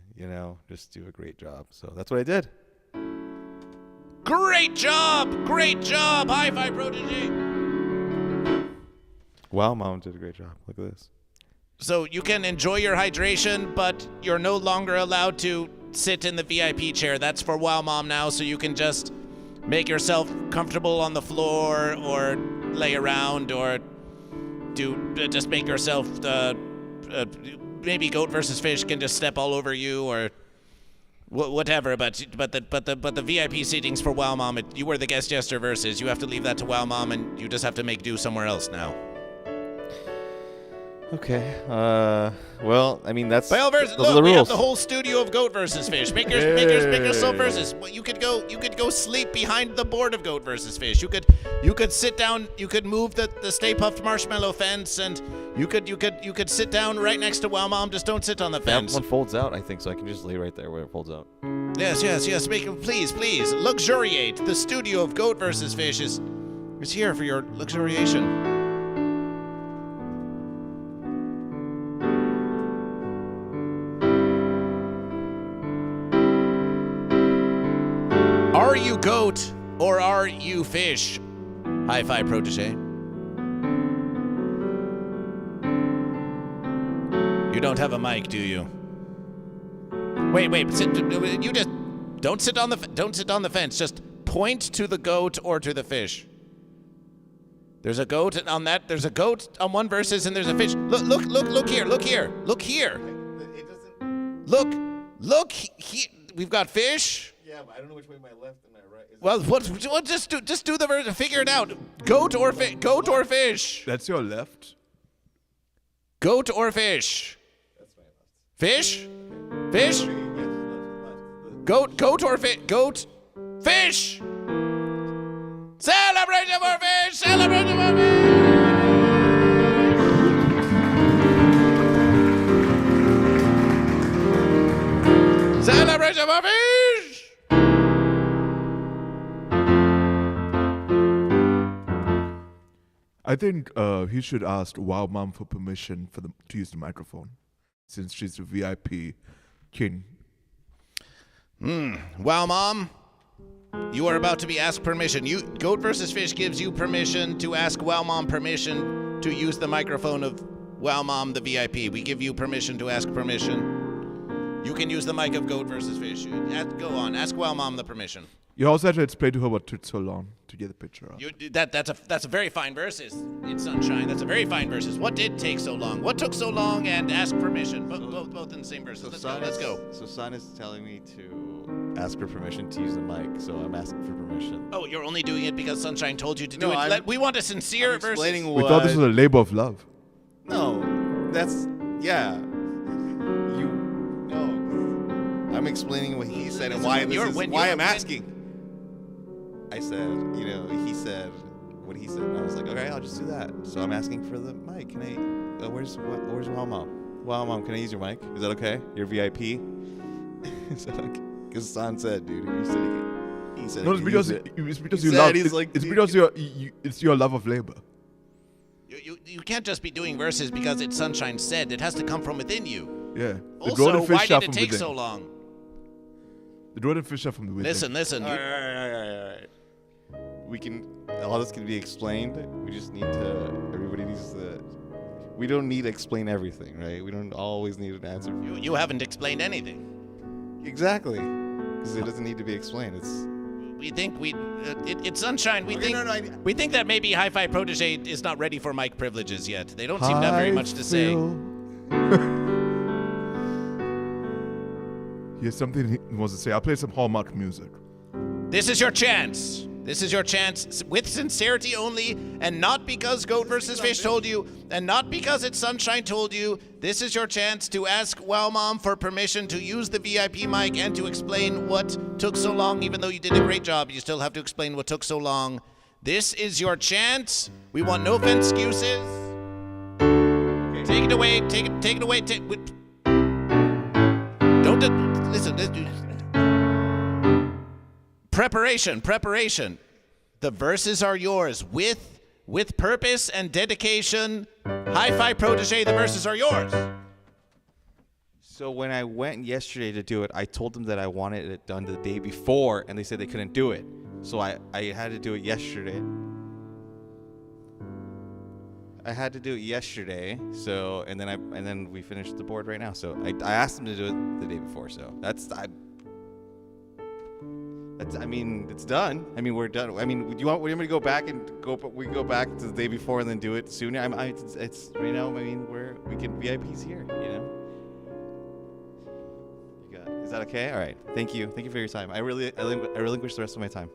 just do a great job. So that's what I did. Great job! Great job, HiFi Protege! Wow, Mom did a great job. Look at this. So you can enjoy your hydration, but you're no longer allowed to sit in the VIP chair. That's for Wow Mom now, so you can just make yourself comfortable on the floor or lay around or just make yourself, maybe Goat versus Fish can just step all over you or whatever, but the VIP seating's for Wow Mom. You were the guest jester versus. You have to leave that to Wow Mom and you just have to make do somewhere else now. Okay. Well, I mean those are Look, the we have rules. the whole studio of Goat versus Fish. Make yourself versus. Well, you could go sleep behind the board of Goat versus Fish. You could sit down. You could move the Stay Puft Marshmallow fence, and you could sit down right next to Wow Mom. Just don't sit on the fence. That one folds out, I think, so I can just lay right there where it folds out. Yes. Please luxuriate. The studio of Goat versus Fish is here for your luxuriation. Are you goat or are you fish? HiFi Protege. You don't have a mic, do you? Wait. You just don't sit on the fence. Just point to the goat or to the fish. There's a goat on that. There's a goat on one versus, and there's a fish. Look here. Look here. It doesn't. Look here. We've got fish. Yeah, but I don't know which way my left and my right is. Well, just do the version. Figure it out. Goat or fish. That's your left. Goat or fish. That's my left. Fish. Fish. Yes, Goat or fish. Goat. Fish. Celebration for fish. Celebration for fish. Celebration for fish. I think he should ask Wow Mom for permission to use the microphone, since she's the VIP king. Wow Mom, you are about to be asked permission. Goat versus Fish gives you permission to ask Wow Mom permission to use the microphone of Wow Mom, the VIP. We give you permission to ask permission. You can use the mic of GoatVsFish. Go on. Ask WoWMOM the permission. You also have to explain to her what took so long to get the picture up. That's a very fine verses. It's Sunshine. That's a very fine verses. What did take so long? What took so long? And ask permission. Both in the same verses. Let's go. So Son is telling me to ask for permission to use the mic, so I'm asking for permission. Oh, you're only doing it because Sunshine told you to do it. We want a sincere verse. Explaining We thought this was a labor of love. No, that's yeah. I'm explaining what he said and why I'm asking. I said, he said what he said, and I was like, okay, I'll just do that. So I'm asking for the mic. Can I? Where's WoWMOM? WoWMOM, can I use your mic? Is that okay? You're VIP. Because San said, dude, he said. No, it's because you love. It's because it's your love of labor. You can't just be doing verses because it's Sunshine said. It has to come from within you. Yeah. Also, why did it take so long? The rodent fish are from the within. Listen. All right. All this can be explained. We just need to. Everybody needs to. We don't need to explain everything, right? We don't always need an answer. You haven't explained anything. Exactly, because it doesn't need to be explained. It's Sunshine. We think that maybe HiFi Protege is not ready for mic privileges yet. They don't seem to have very much to say. He has something he wants to say. I'll play some Hallmark music. This is your chance. This is your chance with sincerity only, and not because GoatVsFish told you, and not because it's Sunshine told you. This is your chance to ask WoWMOM for permission to use the VIP mic and to explain what took so long. Even though you did a great job, you still have to explain what took so long. This is your chance. We want no excuses. Okay. Take it away. Take it away. Listen. Preparation. The verses are yours with purpose and dedication. HiFi Protege, the verses are yours. So when I went yesterday to do it, I told them that I wanted it done the day before, and they said they couldn't do it. So I had to do it yesterday. So and then we finished the board right now. So I asked them to do it the day before. So it's done. I mean, we're done. I mean, do you want me to go back we go back to the day before and then do it sooner? It's right now. I mean, we can VIPs here. Is that okay? All right. Thank you for your time. I relinquish the rest of my time.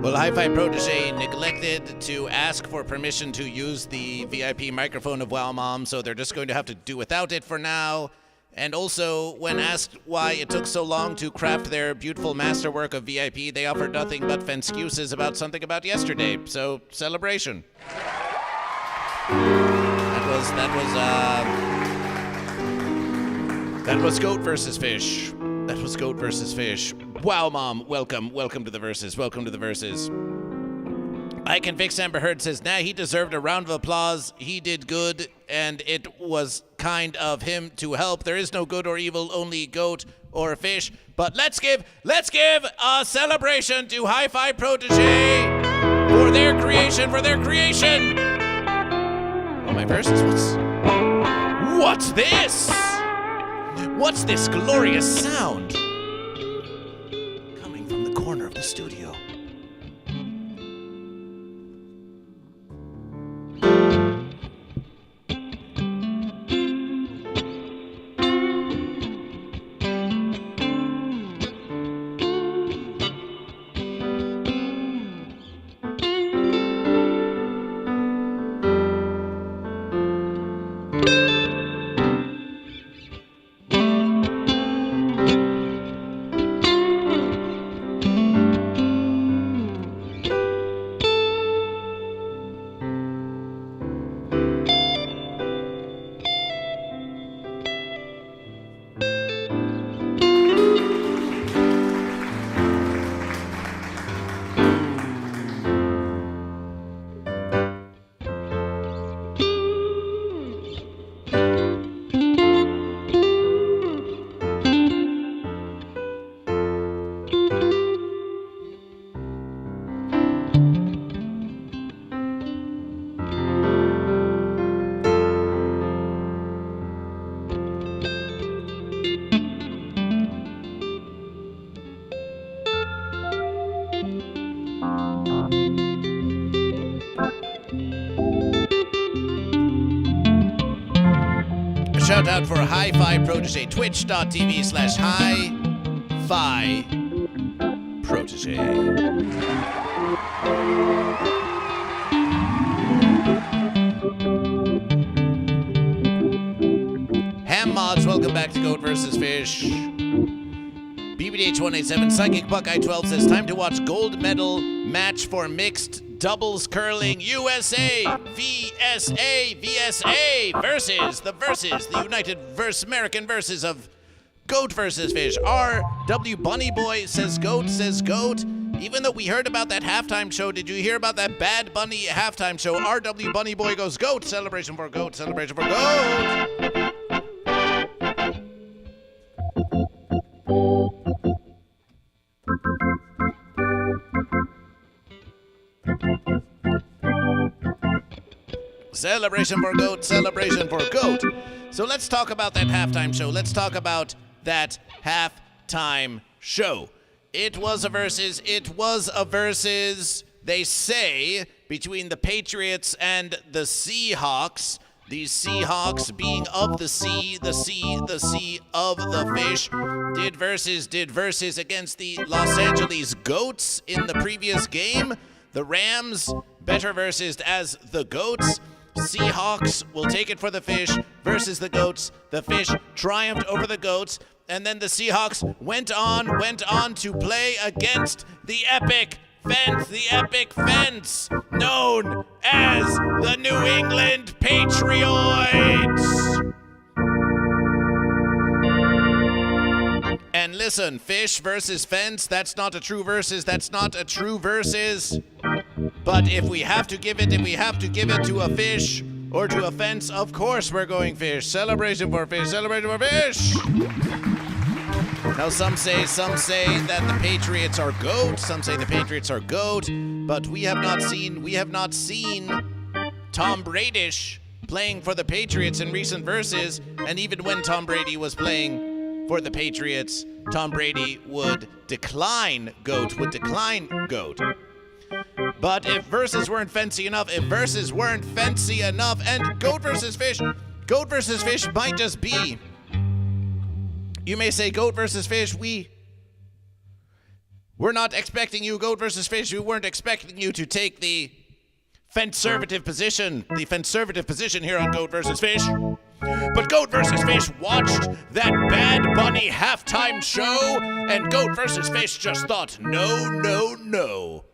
Well, HiFi Protege neglected to ask for permission to use the VIP microphone of WoWMOM, so they're just going to have to do without it for now. And also, when asked why it took so long to craft their beautiful masterwork of VIP, they offered nothing but excuses about something about yesterday. So, celebration. That was GoatVsFish. That was GoatVsFish. WoWMOM, welcome to the verses. Welcome to the verses. I Can Fix Amber Heard says, he deserved a round of applause. He did good, and it was kind of him to help. There is no good or evil, only goat or fish. But let's give a celebration to HiFi Protege for their creation. Oh, my verses. What's this? What's this glorious sound? Coming from the corner of the studio. shout out for HiFi Protege, twitch.tv/HiFi Protege. Ham Mods, welcome back to Goat vs. Fish. BBDH187, Psychic Buckeye 12 says, time to watch gold medal match for mixed doubles curling USA VSA versus the United American versus of Goat vs. Fish. R.W. Bunny Boy says Goat. Even though we heard about that halftime show, did you hear about that Bad Bunny halftime show? R.W. Bunny Boy goes Goat. Celebration for Goat. Celebration for Goat. Celebration for Goat, celebration for Goat. So let's talk about that halftime show. Let's talk about that halftime show. It was a versus, they say, between the Patriots and the Seahawks. These Seahawks being of the sea of the fish, did versus against the Los Angeles Goats in the previous game. The Rams, better versus as the Goats. Seahawks will take it for the fish versus the Goats. The fish triumphed over the Goats, and then the Seahawks went on to play against the epic fence, known as the New England Patriots. And listen, fish versus fence, that's not a true versus. But if we have to give it to a fish or to a fence, of course we're going fish. Celebration for fish. Now some say that the Patriots are goat. But we have not seen Tom Brady playing for the Patriots in recent verses. And even when Tom Brady was playing for the Patriots, Tom Brady would decline goat. But if verses weren't fancy enough, and Goat vs. Fish might just be. You may say, Goat vs. Fish, we're not expecting you, Goat vs. Fish, we weren't expecting you to take the fence-servative position here on Goat vs. Fish. But Goat vs. Fish watched that Bad Bunny halftime show, and Goat vs. Fish just thought, no.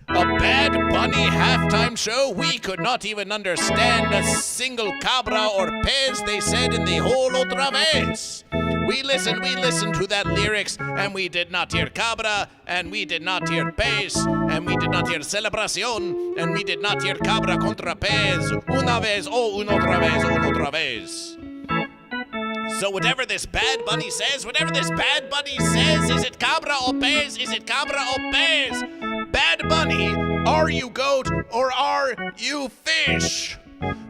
A Bad Bunny halftime show? We could not even understand a single cabra or pez they said in the whole otra vez. We listened to that lyrics, and we did not hear cabra, and we did not hear pez, and we did not hear celebración, and we did not hear cabra contra pez, una vez o una otra vez. So whatever this Bad Bunny says, is it cabra or pez? Bad Bunny, are you goat or are you fish?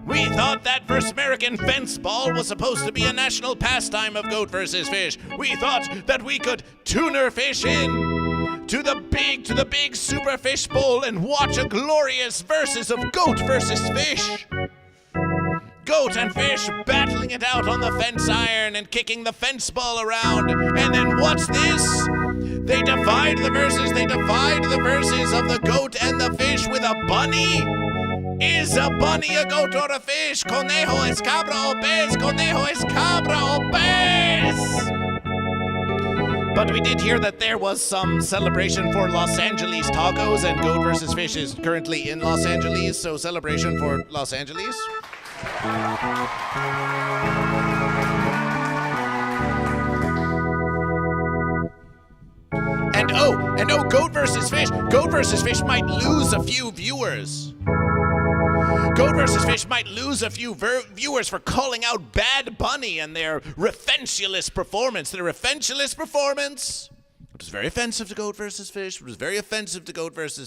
We thought that first American fence ball was supposed to be a national pastime of Goat versus Fish. We thought that we could tuner fish in to the big super fish bowl and watch a glorious versus of Goat versus Fish. Goat and fish battling it out on the fence iron and kicking the fence ball around. And then what's this? They divide the verses of the goat and the fish with a bunny. Is a bunny a goat or a fish? Conejo es cabra o pez? But we did hear that there was some celebration for Los Angeles tacos, and Goat vs. Fish is currently in Los Angeles, so celebration for Los Angeles. And Goat vs. Fish. Goat vs. Fish might lose a few viewers. Goat vs. Fish might lose a few viewers for calling out Bad Bunny and their revengefulous performance. It was very offensive to Goat vs.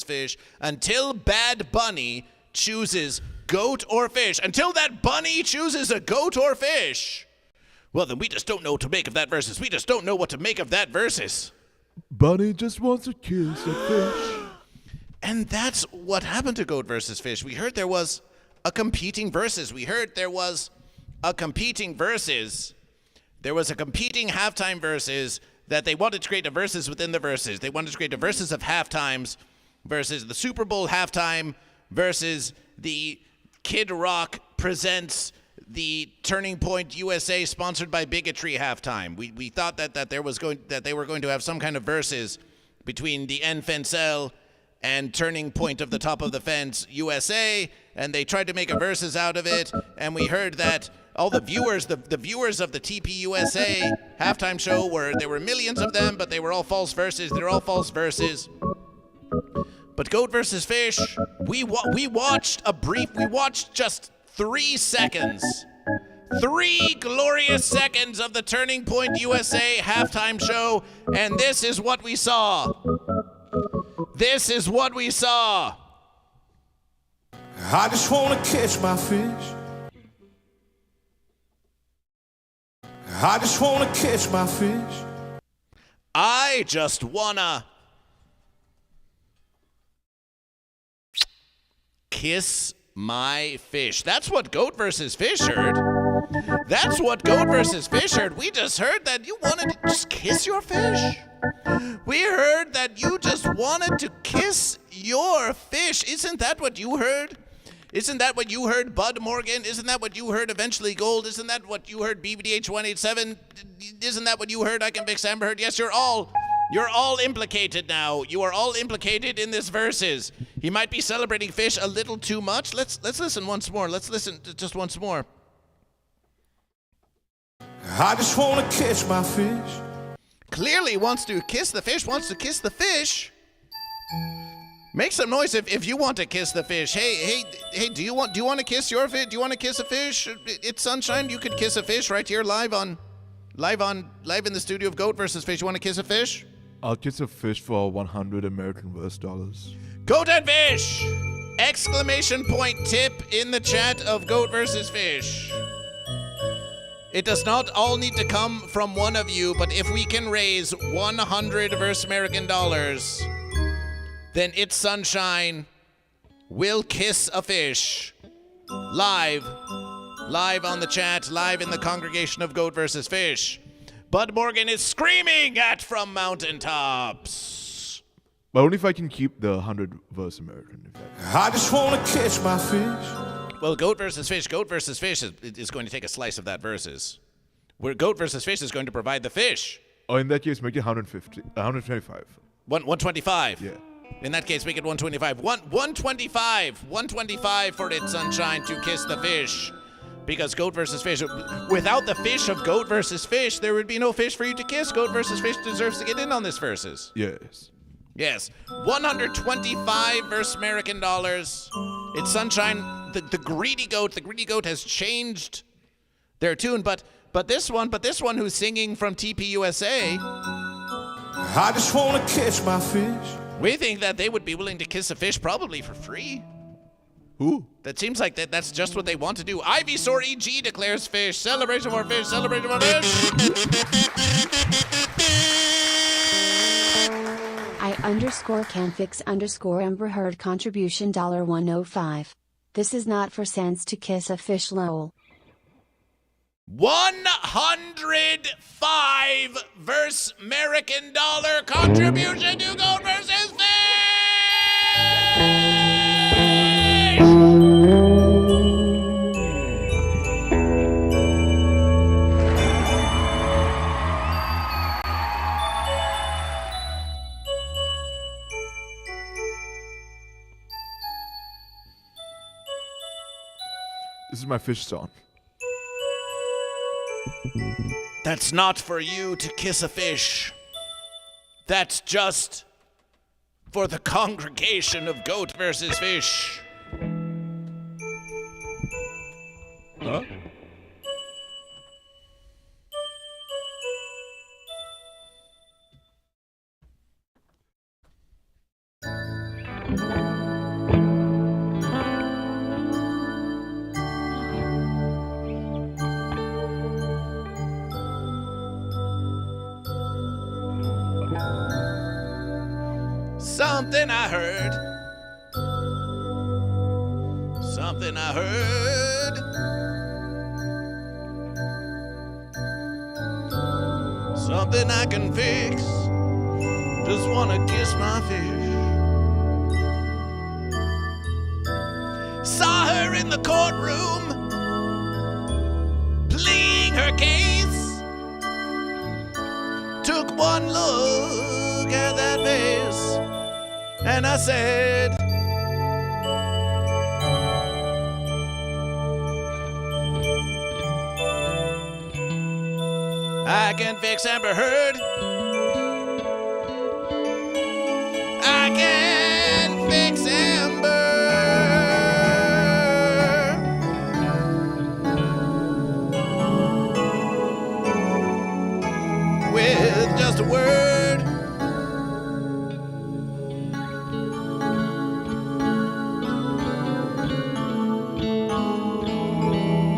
Fish. Until Bad Bunny chooses goat or fish. Until that bunny chooses a goat or fish. Well, then we just don't know what to make of that versus. Bunny just wants to kiss a fish. And that's what happened to Goat vs. Fish. We heard there was a competing versus. We heard there was a competing versus. There was a competing halftime versus that they wanted to create a versus within the versus. They wanted to create a versus of halftimes versus the Super Bowl halftime versus the Kid Rock presents the Turning Point USA sponsored by Bigotry halftime. We thought that they were going to have some kind of versus between the N-Fencel and Turning Point of the Top of the Fence USA, and they tried to make a versus out of it, and we heard that all the viewers, the viewers of the TPUSA halftime show there were millions of them, but they were all false verses. They're all false verses. But Goat vs. Fish, we watched just 3 seconds. 3 glorious seconds of the Turning Point USA halftime show, and this is what we saw. This is what we saw. I just wanna catch my fish. I just wanna catch my fish. I just wanna kiss my fish. That's what Goat vs. Fish heard. That's what Goat vs. Fish heard. We just heard that you wanted to just kiss your fish. We heard that you just wanted to kiss your fish. Isn't that what you heard? Isn't that what you heard, Bud Morgan? Isn't that what you heard, Eventually Gold? Isn't that what you heard, BBDH 187? Isn't that what you heard, I Can Fix Amber Heard? Yes, you're all implicated now. You are all implicated in this versus. He might be celebrating fish a little too much. Let's listen once more. Let's listen just once more. I just wanna catch my fish. Clearly wants to kiss the fish. Make some noise if you want to kiss the fish. Hey, do you want to kiss your fish? Do you want to kiss a fish? It's Sunshine. You could kiss a fish right here live in the studio of Goat vs. Fish. You want to kiss a fish? I'll kiss a fish for 100 American US dollars. Goat and Fish! Exclamation point tip in the chat of Goat vs. Fish. It does not all need to come from one of you, but if we can raise 100 verse American dollars, then It's Sunshine will kiss a fish live on the chat, live in the congregation of Goat vs. Fish. Bud Morgan is screaming at from mountaintops. But only if I can keep the 100 verse American. I just wanna catch my fish. Well, Goat vs. Fish is going to take a slice of that versus. Where Goat vs. Fish is going to provide the fish. Oh, in that case, make it 125. 125. Yeah. In that case, make it 125. 125 for It's Sunshine to kiss the fish. Because Goat vs. Fish, without the fish of Goat vs. Fish, there would be no fish for you to kiss. Goat vs. Fish deserves to get in on this versus. Yes. Yes. 125 versus American dollars. It's Sunshine. The greedy goat has changed their tune, but this one who's singing from TPUSA, I just wanna catch my fish. we think that they would be willing to kiss a fish probably for free. Who? That seems like that's just what they want to do. Ivysaur EG declares fish. Celebration for fish. Celebration for fish. I_can_fix_Amber Heard contribution $105. This is not for cents to kiss a fish, lol. 105 verse American dollar contribution to Goat vs. Fish. This is my fish song. That's not for you to kiss a fish. That's just for the congregation of Goat vs. Fish. Huh? Something I heard. Something I heard. something I can fix. Just wanna kiss my fish. Saw her in the courtroom, pleading her case. Took one look at that face, and I said, I can fix Amber Heard. I can fix Amber with just a word.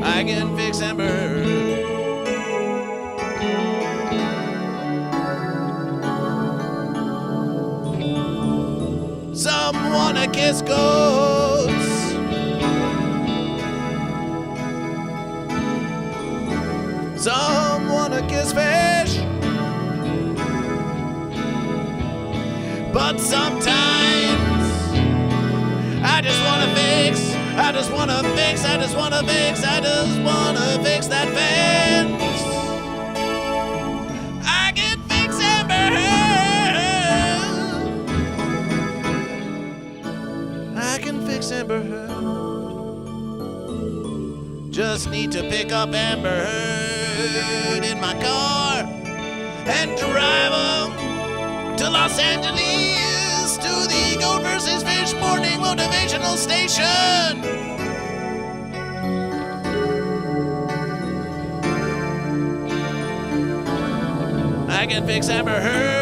I can fix Amber Heard. Some wanna kiss goats. Some wanna kiss fish. But sometimes I just wanna fix. I just wanna fix. I just wanna fix. I just wanna fix that fence. I can fix Amber Heard. I can fix Amber Heard. Just need to pick up Amber Heard in my car and drive them to Los Angeles to the GoatVsFish morning motivational station. I can fix Amber Heard,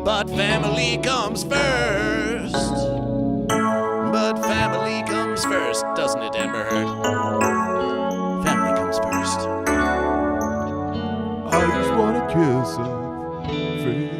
but family comes first. But family comes first, doesn't it, Amber Heard? Family comes first. I just want a kiss of fish.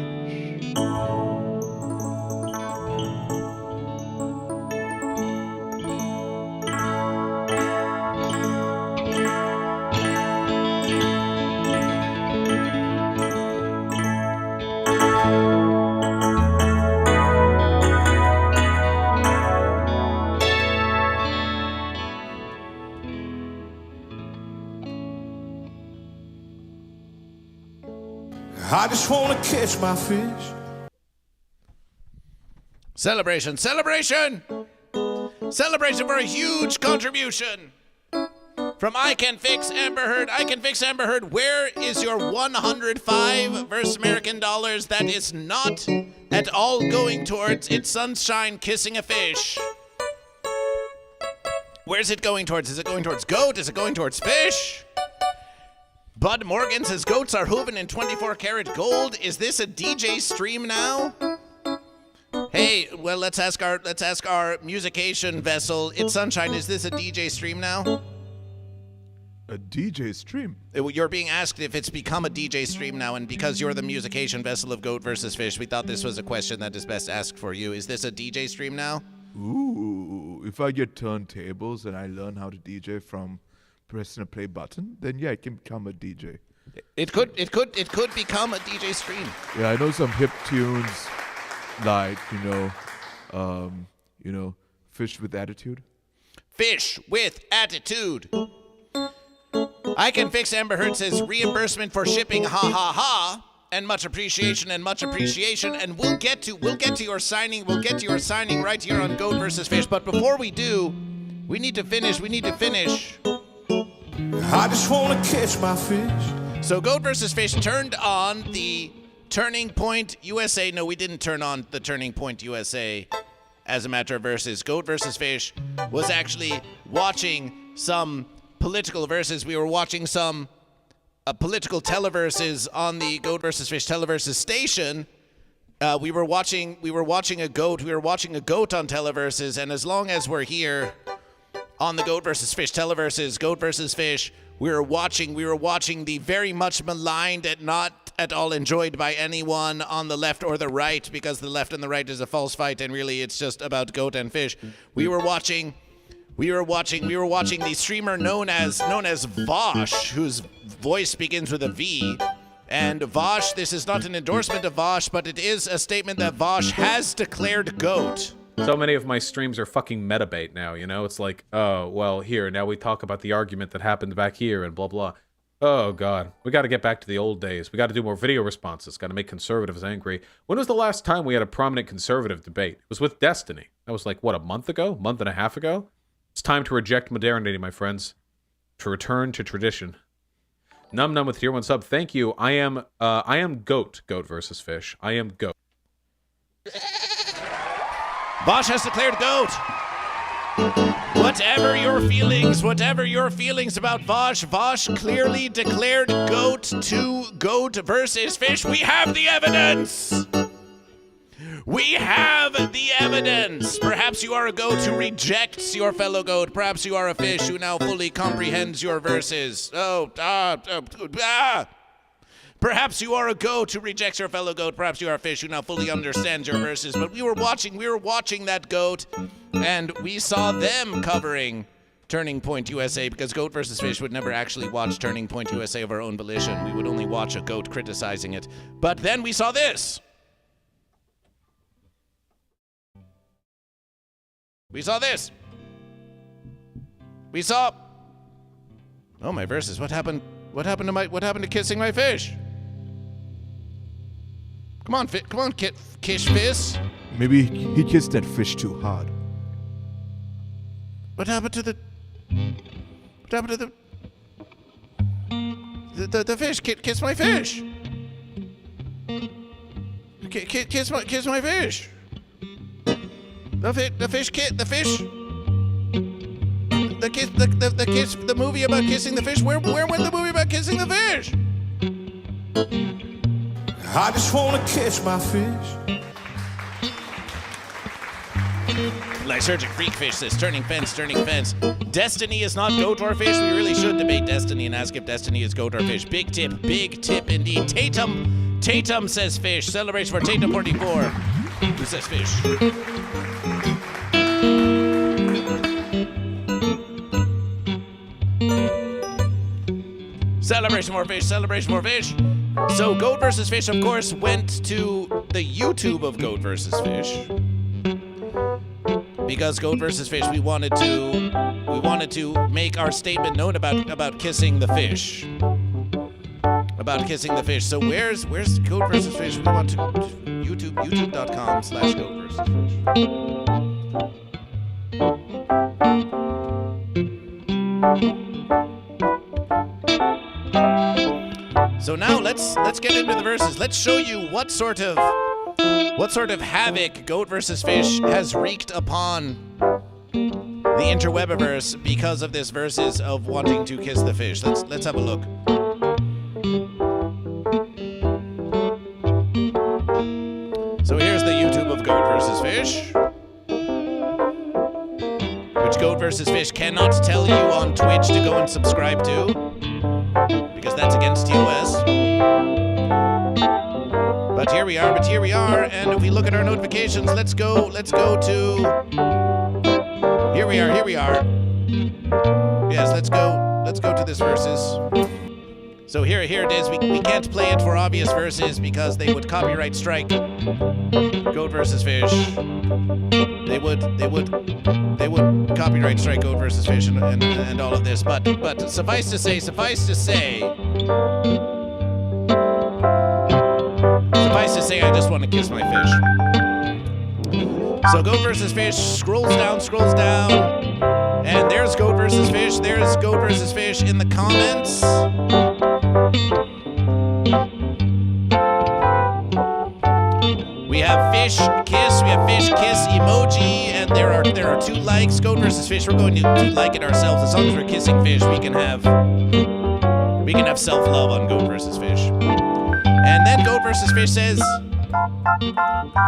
I just wanna catch my fish. Celebration, celebration! Celebration for a huge contribution from I Can Fix Amber Heard. I Can Fix Amber Heard, where is your 105 versus American dollars that is not at all going towards It's Sunshine Kissing a Fish? Where's it going towards? Is it going towards goat? Is it going towards fish? Bud Morgan says goats are hooving in 24 karat gold. Is this a DJ stream now? Hey, well, let's ask our musication vessel. It's Sunshine. Is this a DJ stream now? A DJ stream? You're being asked if it's become a DJ stream now, and because you're the musication vessel of GoatVsFish, we thought this was a question that is best asked for you. Is this a DJ stream now? Ooh, if I get turntables and I learn how to DJ from pressing a play button, then yeah, it can become a DJ. It could become a DJ stream. Yeah, I know some hip tunes like, Fish with Attitude. Fish with attitude. I Can Fix Amber Heard says reimbursement for shipping, ha ha ha, and much appreciation, and we'll get to your signing. We'll get to your signing right here on GoatVsFish. But before we do, we need to finish. I just wanna catch my fish. So GoatVsFish turned on the Turning Point USA. No, we didn't turn on the Turning Point USA as a matter of verses. GoatVsFish was actually watching some political verses. We were watching some political televerses on the GoatVsFish televerses station. We were watching a goat on televerses, and as long as we're here on the GoatVsFish televerses, GoatVsFish, we were watching the very much maligned and not at all enjoyed by anyone on the left or the right, because the left and the right is a false fight, and really it's just about goat and fish. We were watching We were watching the streamer known as Vosh, whose voice begins with a V. And Vosh, this is not an endorsement of Vosh, but it is a statement that Vosh has declared GOAT. So many of my streams are fucking metabait now, you know? It's like, oh, well, here, now we talk about the argument that happened back here and blah, blah. Oh, God. We got to get back to the old days. We got to do more video responses. Got to make conservatives angry. When was the last time we had a prominent conservative debate? It was with Destiny. That was like, what, a month ago? Month and a half ago? It's time to reject modernity, my friends. To return to tradition. Num with tier 1 sub. Thank you. I am GOAT. GOAT versus Fish. I am GOAT. Vosh has declared GOAT. Whatever your feelings about Vosh clearly declared GOAT to GOAT versus Fish. We have the evidence. We have the evidence. Perhaps you are a goat who rejects your fellow goat. Perhaps you are a fish who now fully comprehends your verses. Perhaps you are a goat who rejects your fellow goat. Perhaps you are a fish who now fully understands your verses. But we were watching that goat, and we saw them covering Turning Point USA, because Goat versus Fish would never actually watch Turning Point USA of our own volition. We would only watch a goat criticizing it. But then we saw this. We saw this. We saw. Oh, my verses. What happened to kissing my fish? Come on, Kish Fizz. Maybe he kissed that fish too hard. What happened to the fish? Kiss my fish. Kiss my fish. The movie about kissing the fish. Where went the movie about kissing the fish? I just wanna kiss my fish. Lysergic Freakfish says, turning fence. Destiny is not goat or fish. We really should debate Destiny and ask if Destiny is goat or fish. Big tip indeed. Tatum says fish. Celebration for Tatum 44. Who says fish? Celebration more fish. So Goat versus Fish, of course, went to the YouTube of Goat versus Fish. Because Goat versus Fish, we wanted to make our statement known about kissing the fish. About kissing the fish. So where's Goat versus Fish? We want to youtube.com/Goat versus Fish. So now let's get into the verses. Let's show you what sort of havoc Goat versus Fish has wreaked upon the interwebiverse because of this verses of wanting to kiss the fish. Let's have a look. So here's the YouTube of Goat versus Fish, which Goat versus Fish cannot tell you on Twitch to go and subscribe to, because that's against TOS. But here we are, and if we look at our notifications, let's go to, here we are. Yes, let's go to this verses. So here it is. We can't play it for obvious verses because they would copyright strike Goat versus Fish. They would copyright strike Goat versus Fish and all of this. But suffice to say, I just want to kiss my fish. So Goat versus Fish scrolls down, and there's Goat versus Fish. There's Goat versus Fish in the comments. We have fish kiss emoji, and there are 2 likes. Goat versus Fish, we're going to like it ourselves. As long as we're kissing fish, we can have self-love on Goat versus Fish. And then Goat versus Fish says,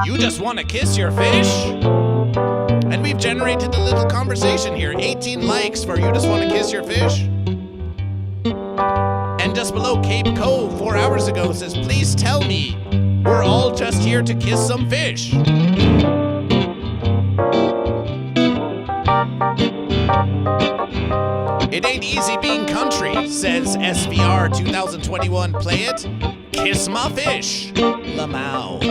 you just want to kiss your fish? And we've generated a little conversation here. 18 likes for you just want to kiss your fish. And just below, Cape Co 4 hours ago says, please tell me, we're all just here to kiss some fish. It ain't easy being country, says SVR 2021. Play it. Kiss my fish. Lamau.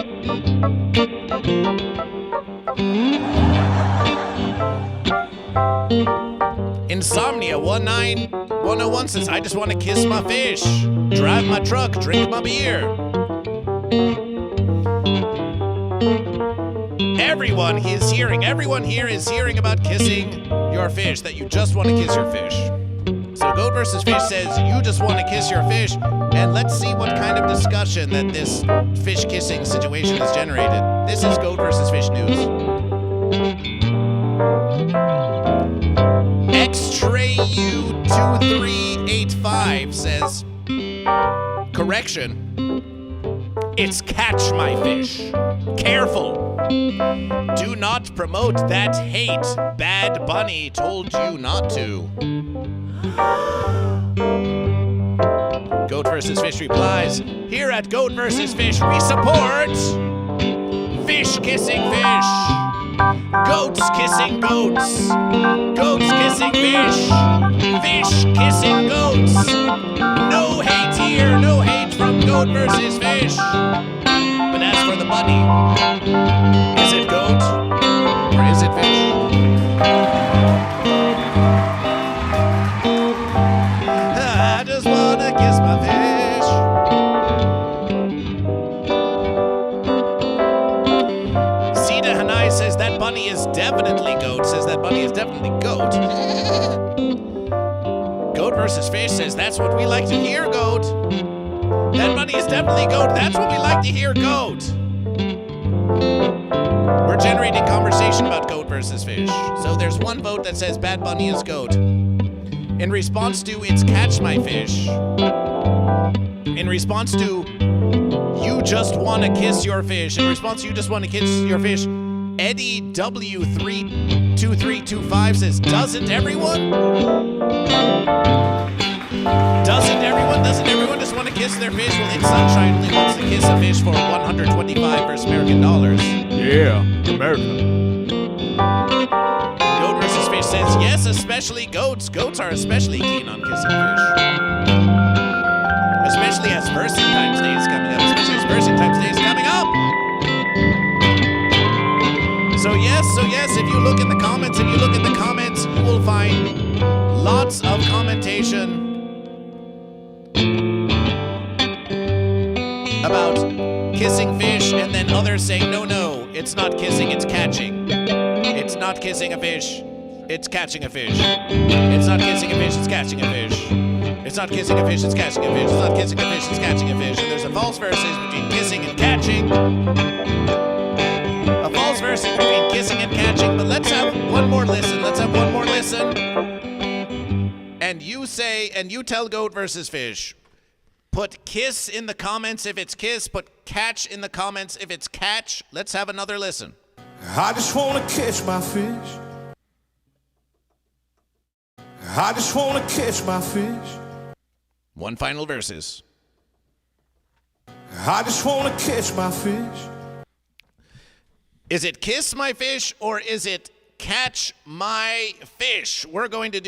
Insomnia 19101 says, I just want to kiss my fish, drive my truck, drink my beer. Everyone here is hearing about kissing your fish, that you just want to kiss your fish. So GoatVsFish says, you just want to kiss your fish, and let's see what kind of discussion that this fish kissing situation has generated. This is GoatVsFish news. XTrayu2385 says, correction, it's catch my fish. Careful. Do not promote that hate. Bad Bunny told you not to. GoatVsFish replies, here at GoatVsFish we support fish kissing fish. Goats kissing goats. Goats kissing fish. Fish kissing goats. No hate here. No hate from GoatVsFish. But as for the bunny, is it goat or is it fish? I just wanna kiss my fish. Sita Hanai says that bunny is definitely goat. Says that bunny is definitely goat. GoatVsFish says that's what we like to hear, goat. That bunny is definitely goat. That's what we like to hear, goat. We're generating conversation about GoatVsFish. So there's one vote that says Bad Bunny is goat. In response to it's catch my fish. In response to you just want to kiss your fish. In response to you just want to kiss your fish. Eddie W32325 says, doesn't everyone? Doesn't everyone just want to kiss their fish? Well, it's Sunshine only wants to kiss a fish for 125 versus American dollars. Yeah, America. GoatVsFish says, yes, especially goats. Goats are especially keen on kissing fish. Especially as Versing Day is coming up. So yes, if you look in the comments, you will find lots of commentation about kissing fish, and then others saying, no, it's not kissing, it's catching. It's not kissing a fish, it's catching a fish. It's not kissing a fish, it's catching a fish. It's not kissing a fish, it's catching a fish. It's not kissing a fish, it's catching a fish. And there's a false versus between kissing and catching. A false versus between kissing and catching. But let's have one more listen. And you tell GoatVsFish. Put kiss in the comments if it's kiss. Put catch in the comments if it's catch. Let's have another listen. I just wanna catch my fish. I just wanna catch my fish. One final versus. I just wanna catch my fish. Is it kiss my fish or is it catch my fish? We're going to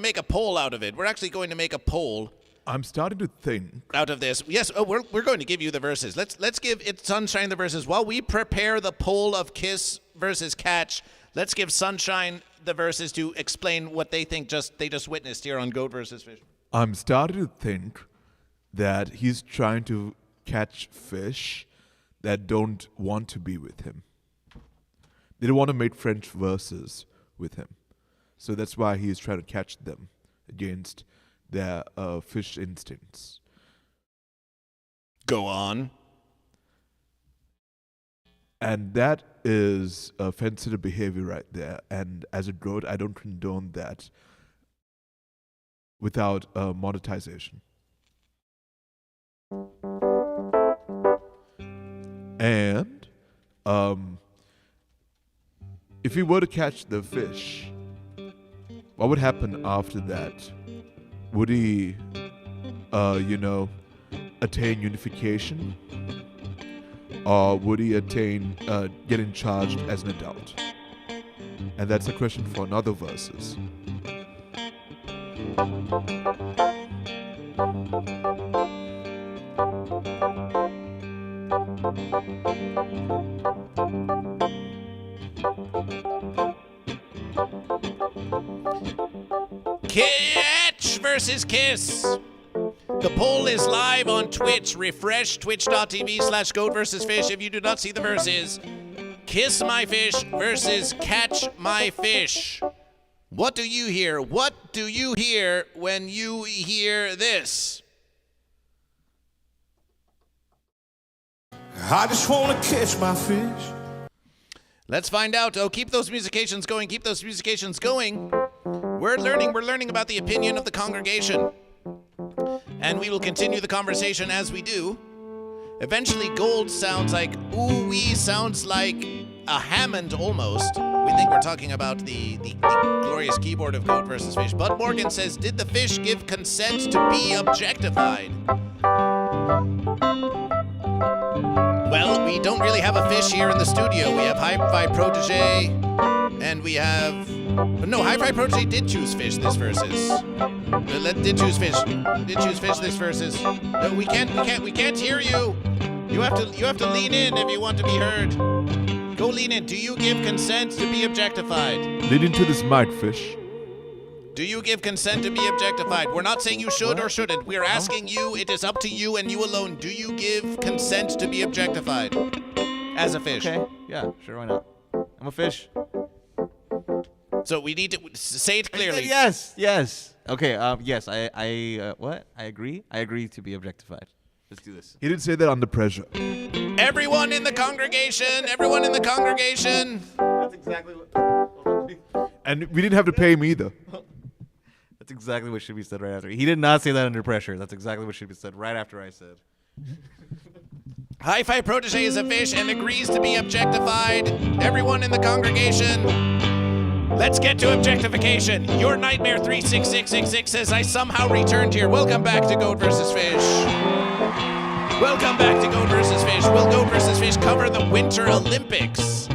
make a poll out of it. We're actually going to make a poll. I'm starting to think. Out of this. Yes, we're going to give you the verses. Let's give it Sunshine the verses. While we prepare the poll of kiss versus catch, let's give Sunshine the verses to explain what they think they just witnessed here on GoatVsFish. I'm starting to think that he's trying to catch fish that don't want to be with him. They don't want to make French verses with him. So that's why he's trying to catch them against their fish instincts. Go on. And that is offensive behavior right there. And as a goat, I don't condone that without monetization. And if he were to catch the fish, what would happen after that? Would he, attain unification? Or would he attain getting charged as an adult? And that's a question for another versus. Catch versus Kiss. The poll is live on Twitch. Refresh twitch.tv/GoatVsFish if you do not see the verses. Kiss my fish versus catch my fish. What do you hear? What do you hear when you hear this? I just wanna catch my fish. Let's find out. Oh, keep those musications going. Keep those musications going. We're learning about the opinion of the congregation. And we will continue the conversation as we do. Eventually, Gold sounds like ooh-wee, sounds like a Hammond almost. We think we're talking about the glorious keyboard of GoatVsFish. Bud Morgan says, did the fish give consent to be objectified? Well, we don't really have a fish here in the studio. We have HiFi Protege, and we have... No, HiFi Protege did choose fish this versus. Did choose fish this versus. No, we can't hear you. You have to lean in if you want to be heard. Go lean in. Do you give consent to be objectified? Lead into this mic, fish. Do you give consent to be objectified? We're not saying you should or shouldn't. We're asking you, it is up to you and you alone. Do you give consent to be objectified as a fish? Okay. Yeah, sure, why not? I'm a fish. So we need to say it clearly. Yes. Okay, yes, what? I agree? I agree to be objectified. Let's do this. He didn't say that under pressure. Everyone in the congregation! Everyone in the congregation! That's exactly what... And we didn't have to pay him either. That's exactly what should be said right after. He did not say that under pressure. That's exactly what should be said right after I said. HiFi Protege is a fish and agrees to be objectified. Everyone in the congregation, let's get to objectification. Your Nightmare 36666 says, I somehow returned here. Welcome back to GoatVsFish. Welcome back to GoatVsFish. Will GoatVsFish cover the Winter Olympics?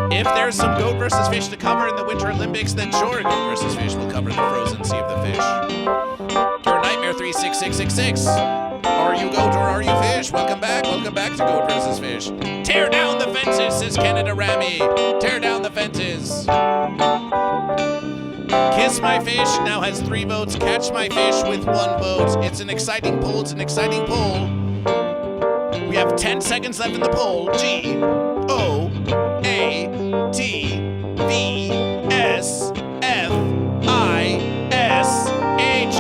If there's some GoatVsFish to cover in the Winter Olympics, then sure, GoatVsFish will cover the frozen sea of the fish. Your Nightmare 36666. Are you goat or are you fish? Welcome back to GoatVsFish. Tear down the fences, says Canada Rami. Tear down the fences. Kiss my fish now has 3 votes. Catch my fish with 1 vote. It's an exciting poll. We have 10 seconds left in the poll. GoatVsFish.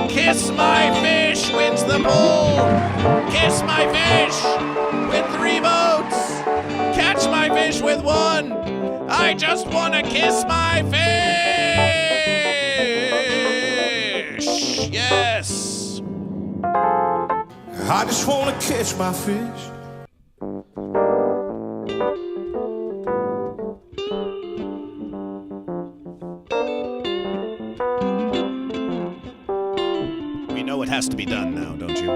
Kiss my fish wins the poll. Kiss my fish with 3 votes. Catch my fish with 1. I just want to kiss my fish. Yes. I just wanna catch my fish. We know it has to be done now, don't you?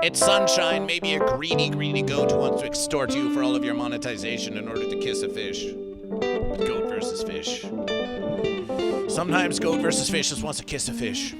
It's Sunshine, maybe a greedy goat who wants to extort you for all of your monetization in order to kiss a fish. But GoatVsFish. Sometimes GoatVsFish just wants to kiss a fish.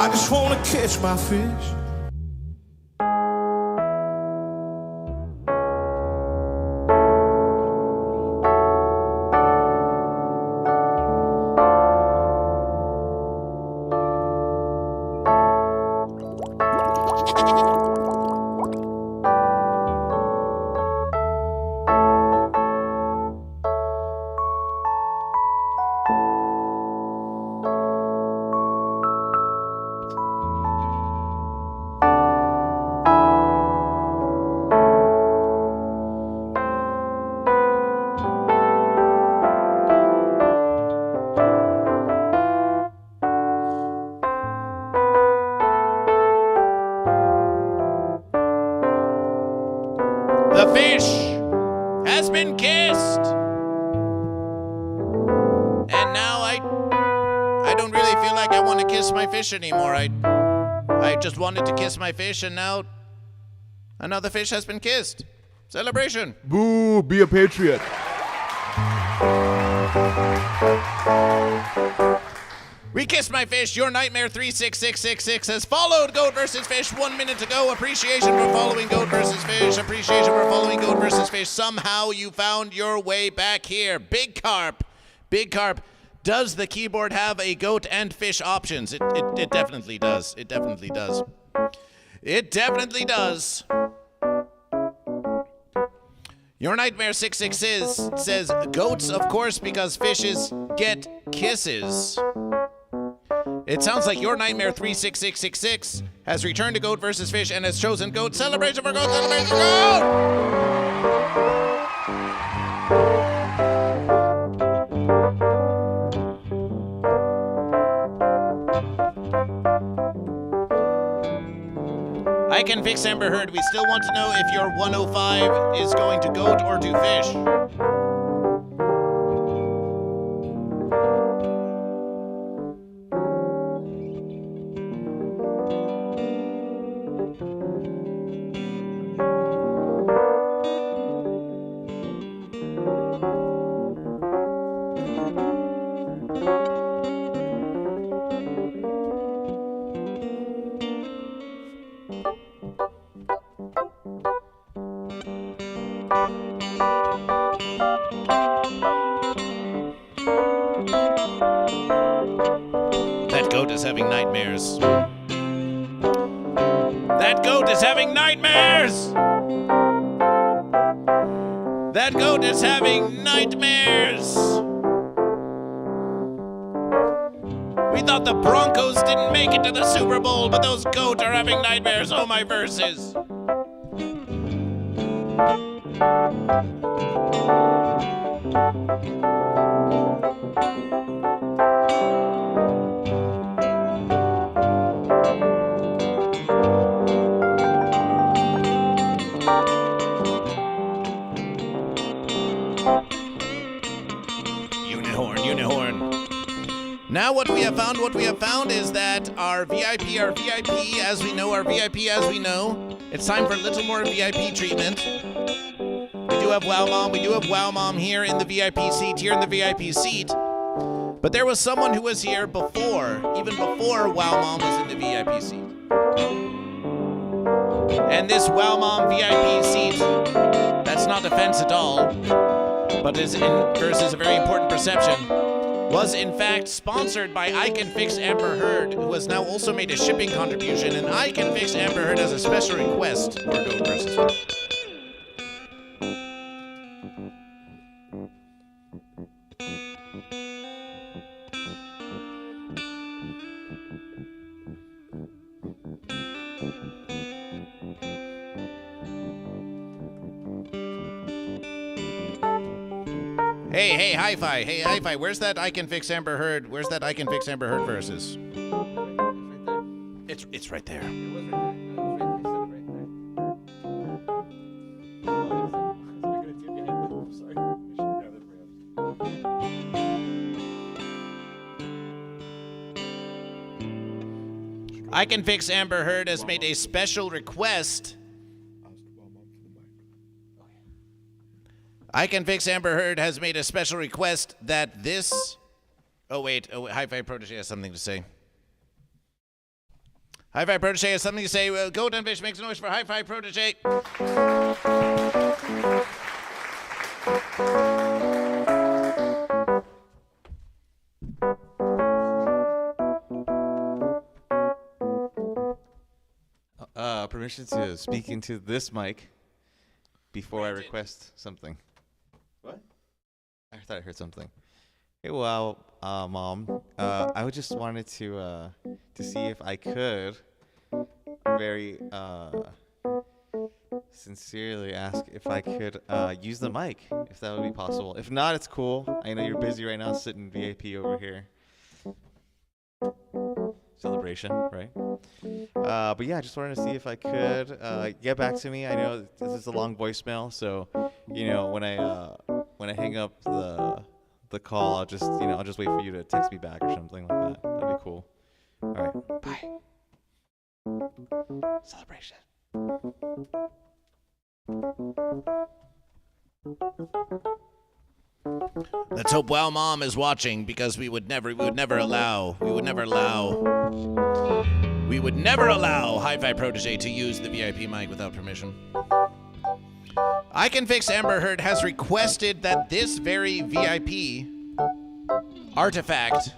I just wanna catch my fish. The fish has been kissed. And now I don't really feel like I want to kiss my fish anymore. I just wanted to kiss my fish, and now the fish has been kissed. Celebration. Boo, be a patriot. We kissed my fish. Your nightmare 36666 has followed Goat vs. Fish 1 minute ago. Appreciation for following Goat vs. Fish. Appreciation for following Goat vs. Fish. Somehow you found your way back here. Big Carp. Does the keyboard have a goat and fish options? It definitely does. It definitely does. It definitely does. Your nightmare 666 says goats, of course, because fishes get kisses. It sounds like your nightmare 36666 has returned to Goat vs. Fish and has chosen Goat. Celebration for Goat! Celebration for Goat! I can fix Amber Heard. We still want to know if your 105 is going to Goat or to Fish. That goat is having nightmares. That goat is having nightmares! That goat is having nightmares! We thought the Broncos didn't make it to the Super Bowl, but those goats are having nightmares. Oh, my verses. Now what we have found is that our VIP as we know, it's time for a little more VIP treatment. We do have Wow Mom here in the VIP seat, But there was someone who was here even before Wow Mom was in the VIP seat. And this Wow Mom VIP seat, that's not offense at all, but is versus a very important perception, was in fact sponsored by I Can Fix Amber Heard, who has now also made a shipping contribution, and I Can Fix Amber Heard has a special request for Goat vs. Fish. Hey, HiFi, where's that I Can Fix Amber Heard? Where's that I Can Fix Amber Heard versus? It's right there. I Can Fix Amber Heard has made a special request. I Can Fix Amber Heard has made a special request that this... Oh, wait. HiFi Protege has something to say. HiFi Protege has something to say. Goat and Fish makes a noise for HiFi Protege. Permission to speak into this mic before I request something. What? I thought I heard something. Hey, well, Mom, I just wanted to see if I could very sincerely ask if I could use the mic, if that would be possible. If not, it's cool. I know you're busy right now, sitting VIP over here. Celebration, right? But yeah, I just wanted to see if I could get back to me. I know this is a long voicemail, so you know when I hang up the call, I'll just wait for you to text me back or something like that. That'd be cool. All right, bye. Celebration. Let's hope WoWMOM is watching, because we would never allow HiFi Protege to use the VIP mic without permission. I Can Fix Amber Heard has requested that this very VIP artifact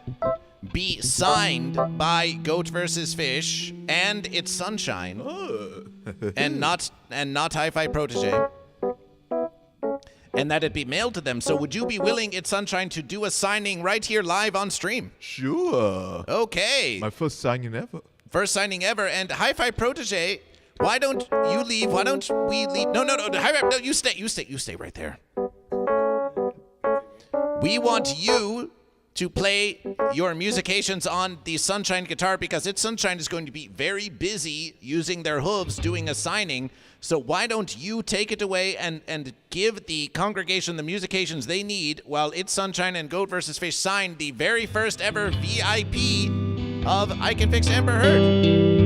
be signed by GoatVsFish and its Sunshine, and not HiFi Protege, and that it be mailed to them. So would you be willing, It's Sunshine, to do a signing right here live on stream? Sure. Okay. My first signing ever. First signing ever. And HiFi Protege, why don't you leave? Why don't we leave? No, HiFi, no, you stay right there. We want you to play your musications on the Sunshine guitar, because It's Sunshine is going to be very busy using their hooves doing a signing. So why don't you take it away and give the congregation the musications they need while It's Sunshine and GoatVsFish sign the very first ever VIP of I Can Fix Amber Heard.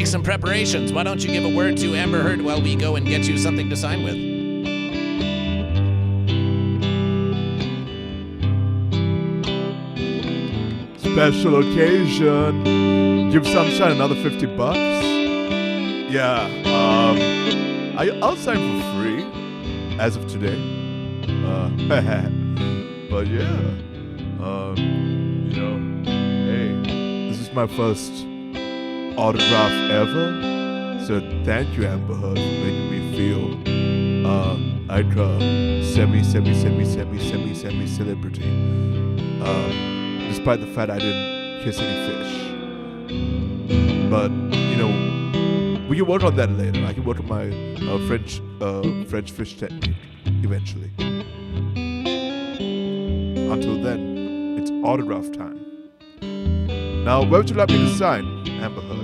Some preparations. Why don't you give a word to Amber Heard while we go and get you something to sign with? Special occasion. Give Sunshine another $50. Yeah. I'll sign for free as of today. But yeah. Hey, this is my first autograph ever, so thank you, Amber Heard, for making me feel like a semi-celebrity, despite the fact I didn't kiss any fish. But we can work on that later. I can work on my French fish technique eventually. Until then, it's autograph time. Now, where would you like me to sign, Amber Heard?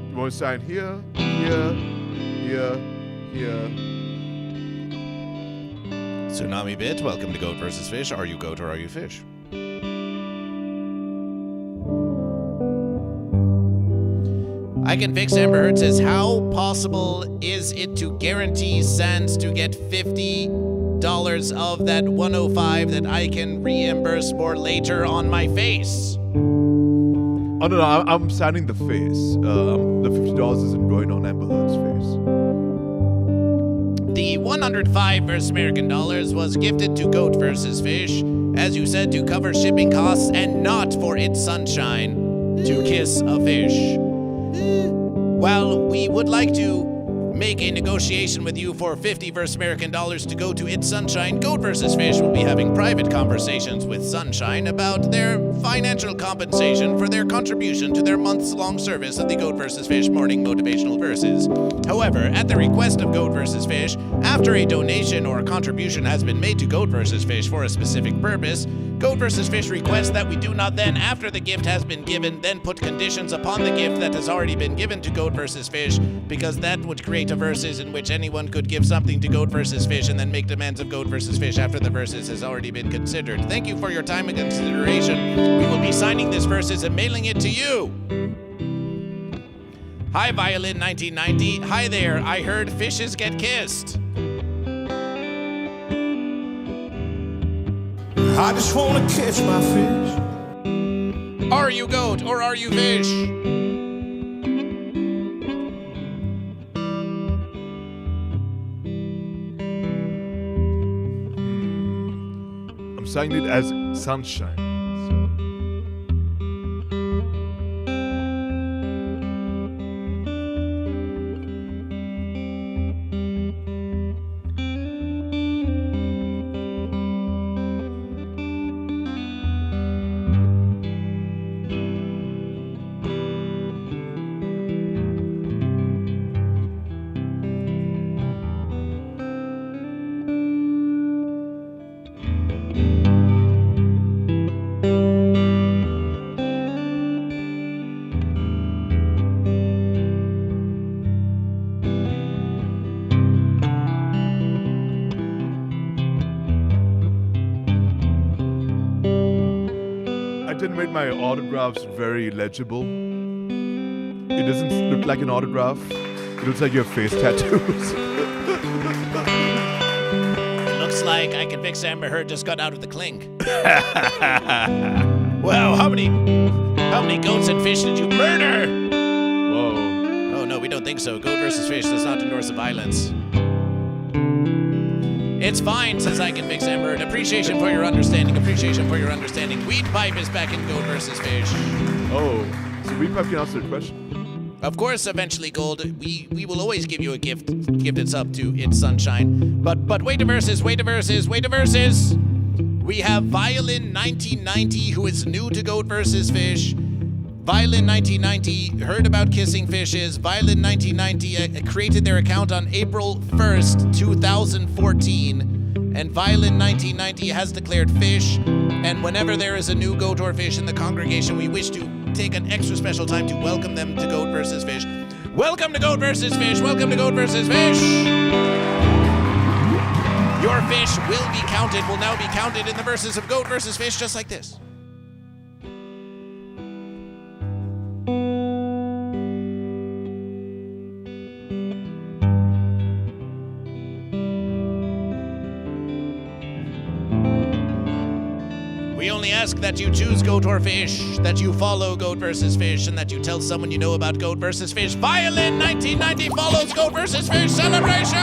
You want to sign here, here, here, here? Tsunami Bit, welcome to GoatVsFish. Are you goat or are you fish? I Can Fix Amber Heard says, how possible is it to guarantee Sans to get $50 of that 105 that I can reimburse for later on my face? Oh no, I'm signing the face. The $50 isn't going on Amber Heard's face. The 105 versus American dollars was gifted to GoatVsFish, as you said, to cover shipping costs and not for It's Sunshine to kiss a fish. Well, we would like to make a negotiation with you for 50 versus American dollars to go to It's Sunshine. GoatVsFish will be having private conversations with Sunshine about their financial compensation for their contribution to their months-long service of the GoatVsFish morning motivational verses. However, at the request of GoatVsFish, after a donation or a contribution has been made to GoatVsFish for a specific purpose, GoatVsFish requests that we do not then, after the gift has been given, then put conditions upon the gift that has already been given to GoatVsFish, because that would create a versus in which anyone could give something to GoatVsFish and then make demands of GoatVsFish after the versus has already been considered. Thank you for your time and consideration. We will be signing this versus and mailing it to you. Hi, Violin 1990. Hi there. I heard fishes get kissed. I just wanna catch my fish. Are you goat or are you fish? I'm saying it as sunshine. Made my autographs very legible. It doesn't look like an autograph. It looks like you have face tattoos. It looks like I Can Fix Amber Heard just got out of the clink. Wow, how many goats and fish did you murder? Whoa. Oh no, we don't think so. GoatVsFish does not endorse violence. It's fine, says I Can Fix Amber Heard. Appreciation for your understanding. Appreciation for your understanding. Weed Pipe is back in GoatVsFish. Oh, so Weed Pipe can answer the question. Of course, eventually, Gold. We will always give you a gifted sub to It's Sunshine. But wait a versus. We have Violin 1990, who is new to GoatVsFish. Violin 1990 heard about kissing fishes. Violin 1990 created their account on April 1st, 2014. And Violin 1990 has declared fish. And whenever there is a new goat or fish in the congregation, we wish to take an extra special time to welcome them to GoatVsFish. Welcome to GoatVsFish. Welcome to GoatVsFish. Your fish will now be counted in the verses of GoatVsFish, just like this. We only ask that you choose goat or fish, that you follow GoatVsFish, and that you tell someone you know about GoatVsFish. Violin 1990 follows GoatVsFish celebration!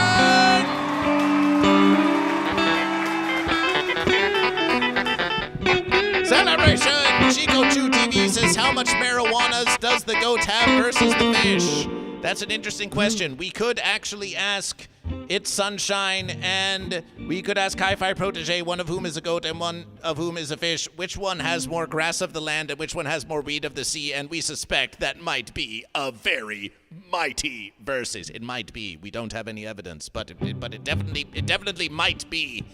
Celebration! Chico Chew TV says, how much marijuanas does the goat have versus the fish? That's an interesting question. We could actually ask It's Sunshine, and we could ask HiFi Protege, one of whom is a goat and one of whom is a fish, which one has more grass of the land and which one has more weed of the sea, and we suspect that might be a very mighty versus. It might be. We don't have any evidence, but it definitely might be.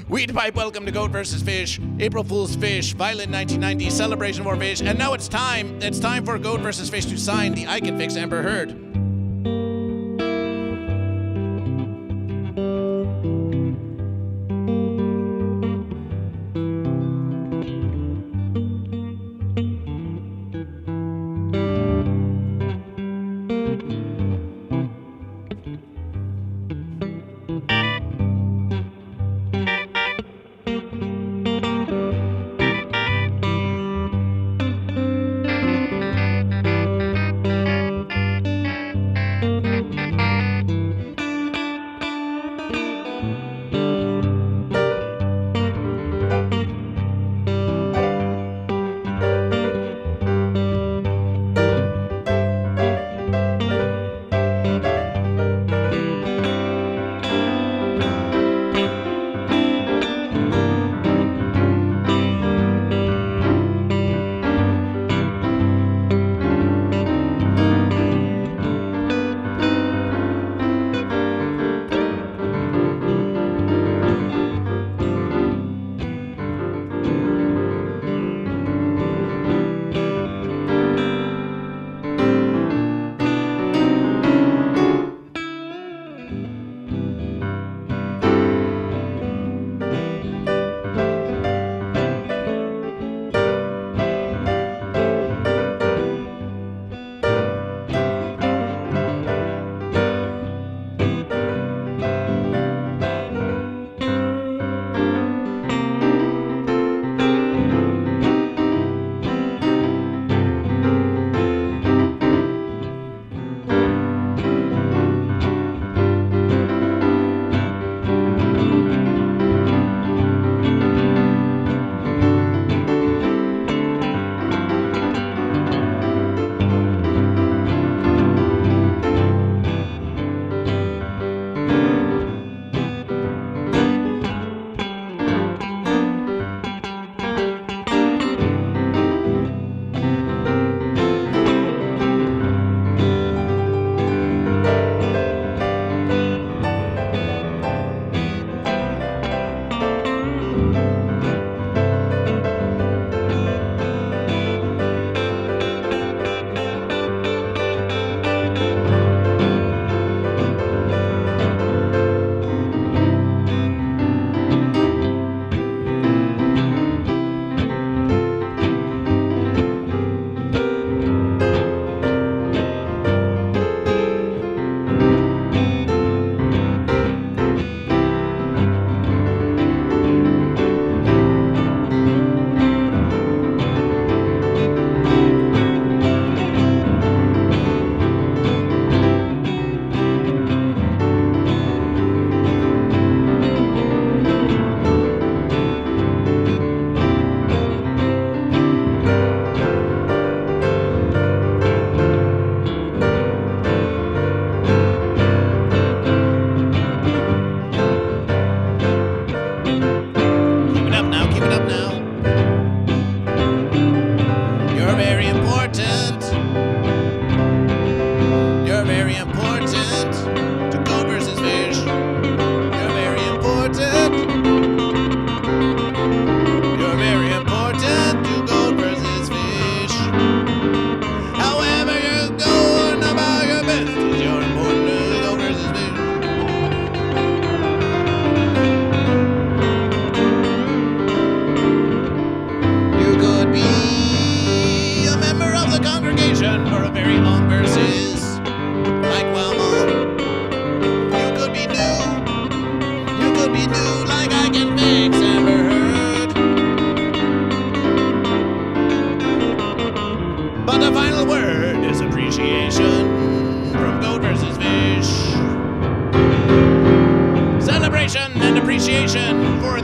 Weed Pipe, welcome to GoatVsFish, April Fool's Fish, Violin 1990, Celebration for Fish, and now it's time for GoatVsFish to sign the I Can Fix Amber Heard.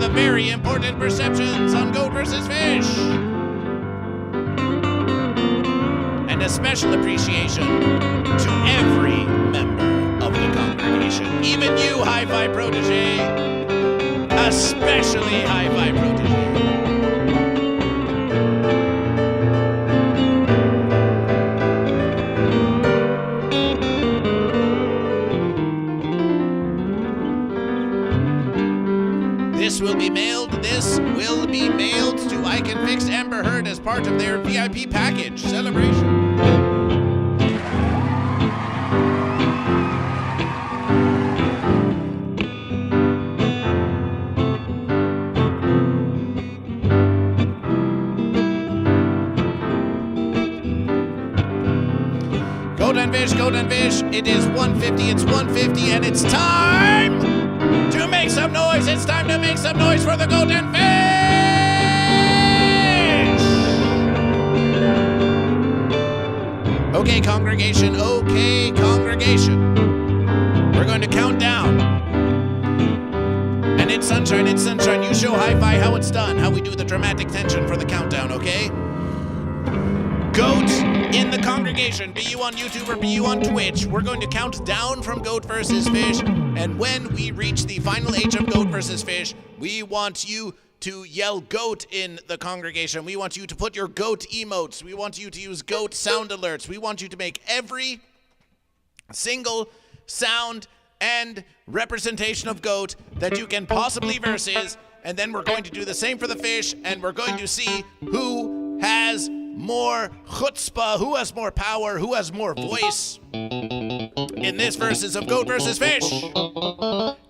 the very important perceptions on Goat vs. Fish. And a special appreciation to every member of the congregation. Even you, HiFi Protege. Especially HiFi Protege. This will be mailed to I Can Fix Amber Heard as part of their VIP package celebration. Goat and Fish, it is 1:50, it's 1:50, and it's time to make some noise. It's time to make some noise for the Goat and Fish! Okay, congregation. We're going to count down. And it's sunshine. You show HiFi how it's done, how we do the dramatic tension for the countdown, okay? Goat in the congregation, be you on YouTube or be you on Twitch, we're going to count down from Goat vs. Fish, and when we reach the final age of Goat vs. Fish, we want you to yell GOAT in the congregation. We want you to put your GOAT emotes. We want you to use GOAT sound alerts. We want you to make every single sound and representation of GOAT that you can possibly versus, and then we're going to do the same for the fish, and we're going to see who has more chutzpah, who has more power, who has more voice in this versus of Goat vs. Fish.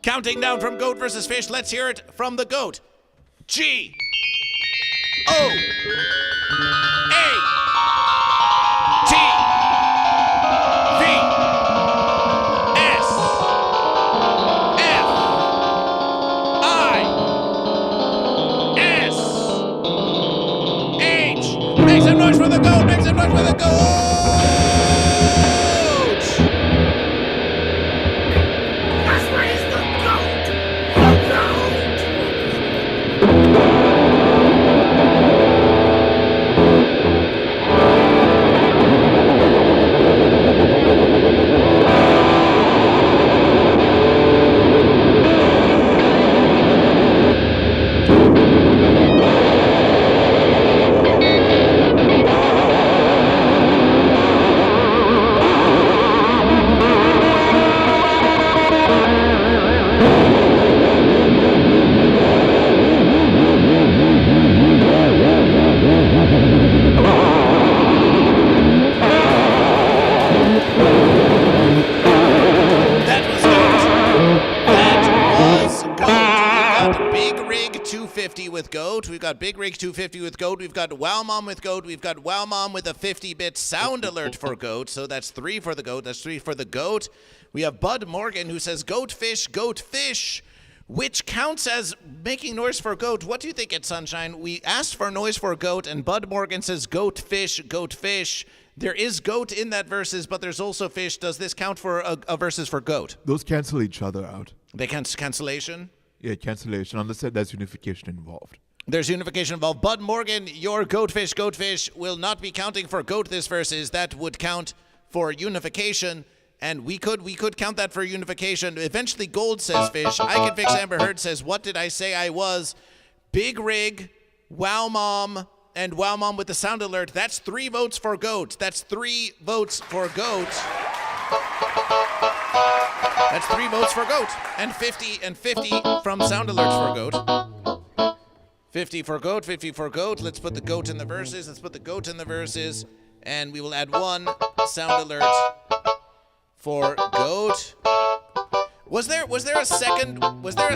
Counting down from Goat vs. Fish, let's hear it from the GOAT. G O A T V S F I S H. Make some noise for the GOAT! Make some noise for the GOAT! With GOAT, we've got Big Rig 250 with GOAT, we've got WoWMOM with GOAT, we've got WoWMOM with a 50-bit sound alert for GOAT, so that's 3 for the GOAT, that's 3 for the GOAT. We have Bud Morgan who says GOAT fish, which counts as making noise for GOAT. What do you think, it's Sunshine? We asked for noise for GOAT, and Bud Morgan says GOAT fish. There is GOAT in that versus, but there's also fish. Does this count for a versus for GOAT? Those cancel each other out. They cancellation? Yeah, cancellation, unless there's unification involved. There's unification involved. Bud Morgan, your GOAT fish will not be counting for GOAT this versus. That would count for unification, and we could count that for unification. Eventually, Gold says fish. I Can Fix Amber Heard says, what did I say I was? Big Rig, WoWMOM, and WoWMOM with the sound alert. That's 3 votes for GOAT. That's 3 votes for GOAT. That's 3 votes for GOAT, and 50 from sound alerts for GOAT. 50 for GOAT, 50 for GOAT. Let's put the GOAT in the verses. And we will add 1 sound alert for GOAT. Was there a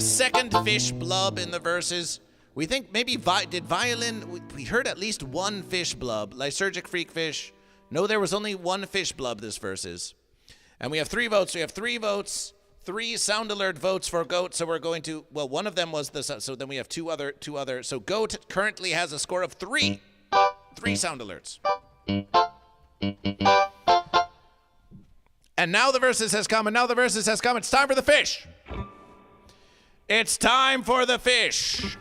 second fish blub in the verses? We think maybe did violin. We heard at least 1 fish blub. Lysergic Freak Fish. No, there was only 1 fish blub this verses. And we have 3 votes. We have 3 votes, 3 sound alert votes for GOAT. So we're going to, well, one of them was the, so then we have two other. So GOAT currently has a score of 3. 3 sound alerts. And now the versus has come, It's time for the fish. It's time for the fish.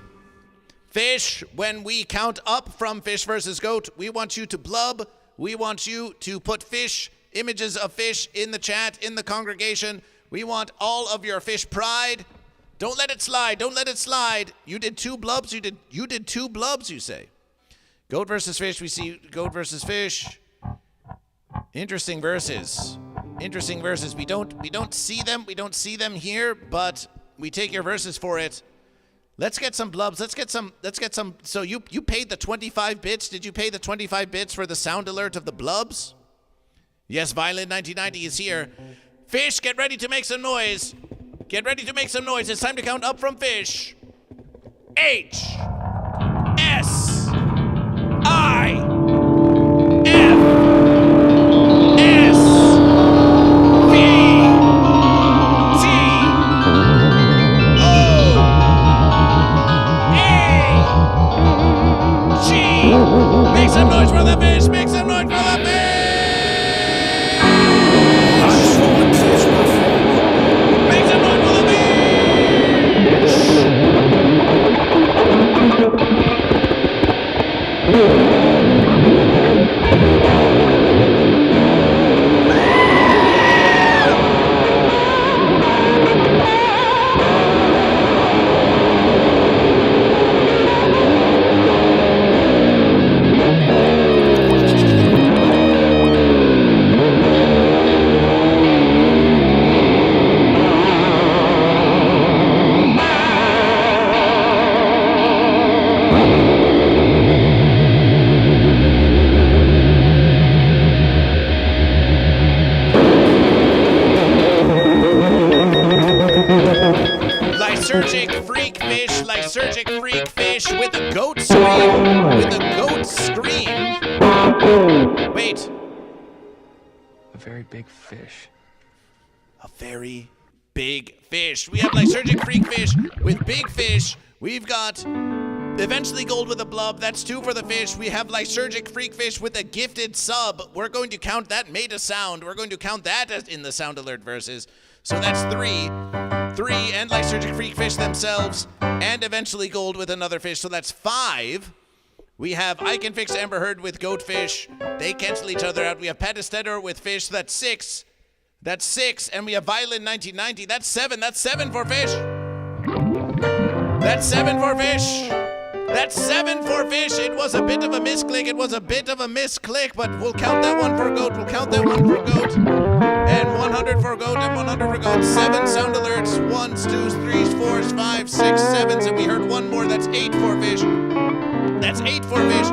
Fish, when we count up from fish versus goat, we want you to blub. We want you to put fish, images of fish in the chat, in the congregation. We want all of your fish pride. Don't let it slide. Don't let it slide. You did 2 blubs. You did 2 blubs, you say. Goat versus fish. We see goat versus fish. Interesting verses. Interesting verses. We don't see them. We don't see them here, but we take your verses for it. Let's get some blubs. Let's get some. So you paid the 25 bits. Did you pay the 25 bits for the sound alert of the blubs? Yes, Violent 1990 is here. Fish, get ready to make some noise. Get ready to make some noise. It's time to count up from fish. H S I F S V T O A G. Make some noise for the fish. Make some noise for the fish. Make some noise for the fish. Lysergic freak fish with a goat scream. With a goat scream. Wait. A very big fish. A very big fish. We have lysergic freak fish with big fish. We've got eventually gold with a blub. That's 2 for the fish. We have lysergic freak fish with a gifted sub. We're going to count that made a sound. We're going to count that as in the sound alert verses. So that's 3. 3 and lysergic freak fish themselves, and eventually gold with another fish. So that's 5. We have I Can Fix Amber Heard with goat fish. They cancel each other out. We have Patistedor with fish. So that's 6. That's 6. And we have Violin 1990. That's 7. That's 7 for fish. That's 7 for fish. That's 7 for fish. It was a bit of a misclick. It was a bit of a misclick, but we'll count that one for goat. We'll count that one for goat. And 100 for goat and 100 for goat. 7 sound alerts. 1s, 2s, 3s, 4s, 5s, 6s, 7s. And we heard one more. That's 8 for fish. That's 8 for fish.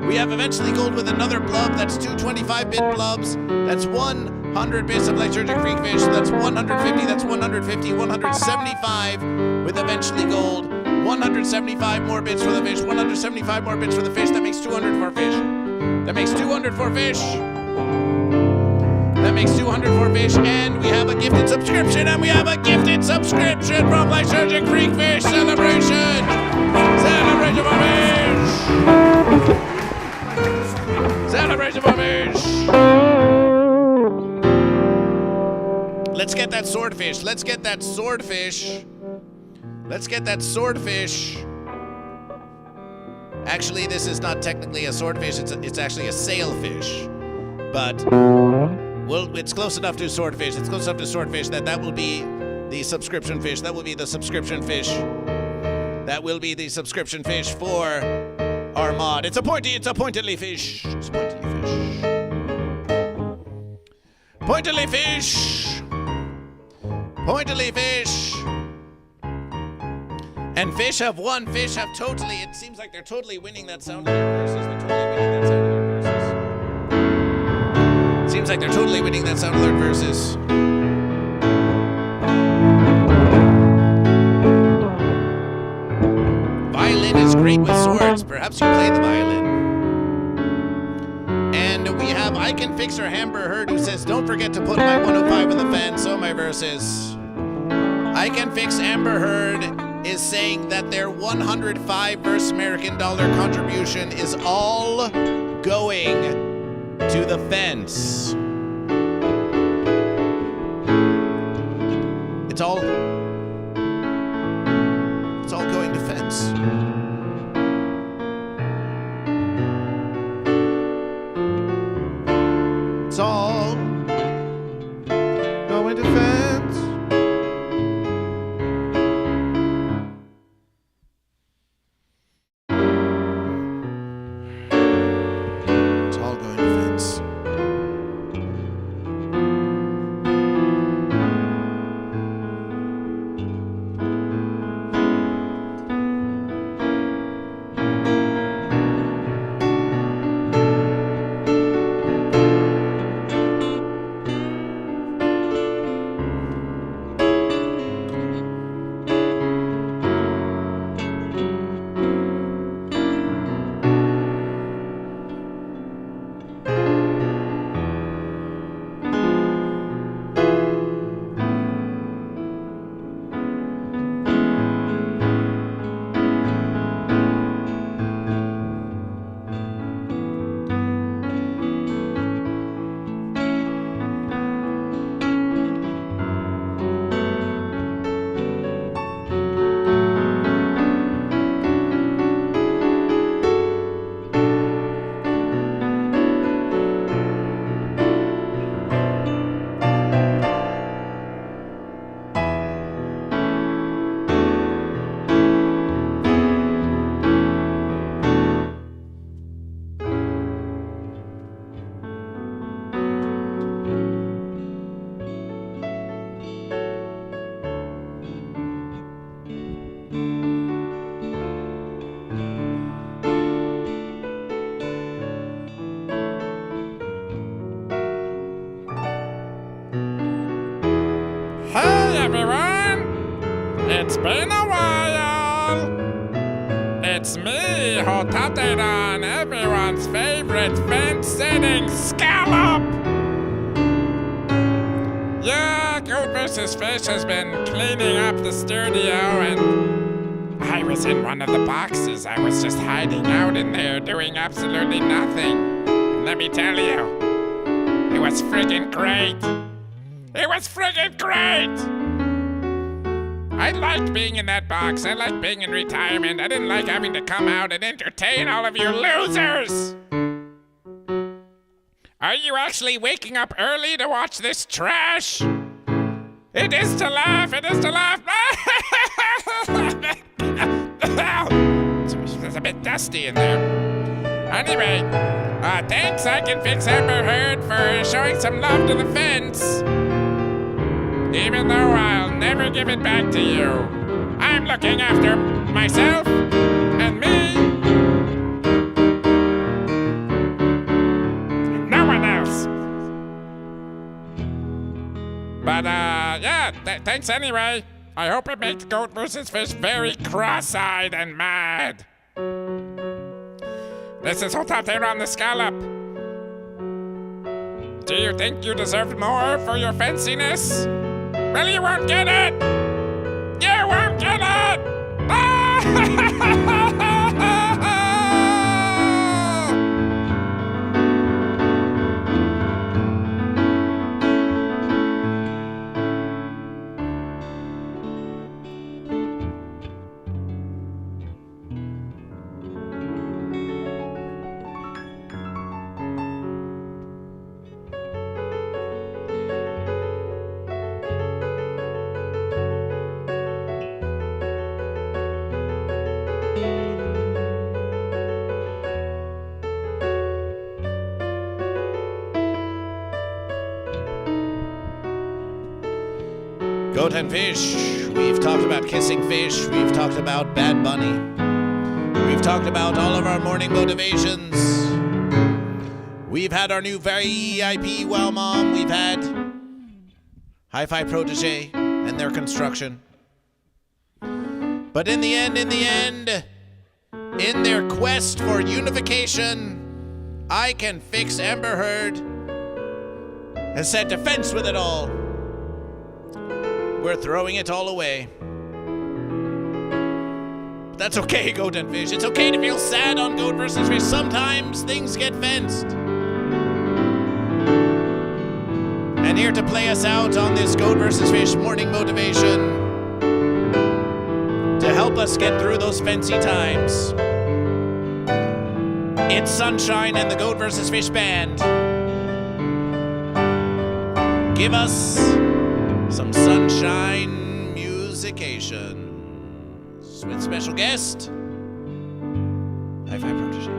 We have eventually gold with another blub. That's 2 25-bit blubs. That's 100 bits of lysergic freak fish. That's 150. That's 150. 175 with eventually gold. 175 more bits for the fish. 175 more bits for the fish. That makes 200 for fish. That makes 200 for fish. That makes 200 for fish. And we have a gifted subscription. And we have a gifted subscription from Lysergic Freak Fish. Celebration. Celebration for fish. Celebration for fish. Let's get that swordfish. Let's get that swordfish. Let's get that swordfish. Actually, this is not technically a swordfish. It's actually a sailfish. But it's close enough to swordfish. It's close enough to swordfish that will be the subscription fish. That will be the subscription fish. That will be the subscription fish for our mod. It's a pointedly fish. It's a pointedly fish. Pointedly fish. Pointedly fish. And fish have won. Fish have totally. It seems like they're totally winning that sound alert versus. They're totally winning that sound alert versus. Seems like they're totally winning that sound alert versus. Violin is great with swords. Perhaps you play the violin. And we have I Can Fix Her Amber Heard who says, don't forget to put my 105 in the fan. So my verses. I Can Fix Amber Heard is saying that their 105 verse American dollar contribution is all going to the fence. It's all It's been a while. It's me, Hotateran, everyone's favorite fence-sitting scallop. Yeah, GoatVsFish has been cleaning up the studio, and I was in one of the boxes. I was just hiding out in there doing absolutely nothing. And let me tell you, it was friggin' great. It was friggin' great! I liked being in that box. I liked being in retirement. I didn't like having to come out and entertain all of you losers! Are you actually waking up early to watch this trash? It is to laugh! It is to laugh! It's a bit dusty in there. Anyway, thanks I Can Fix Amber Heard for showing some love to the fence. Even though I'll never give it back to you. I'm looking after myself and me. No one else. But, yeah, thanks anyway. I hope it makes GoatVsFish very cross-eyed and mad. This is Hotateran the Scallop. Do you think you deserved more for your fenciness? Well, you won't get it! You won't get it! Goat and Fish. We've talked about kissing fish. We've talked about Bad Bunny. We've talked about all of our morning motivations. We've had our new VIP WOWMOM. We've had HiFi Protege and their construction. But in the end, in their quest for unification, I Can Fix Amber Heard has said to fence with it all. We're throwing it all away. But that's okay, Goat and Fish. It's okay to feel sad on GoatVsFish. Sometimes things get fenced. And here to play us out on this GoatVsFish morning motivation, to help us get through those fancy times, it's Sunshine and the GoatVsFish Band. Give us some sunshine musications with special guest HiFi Protege.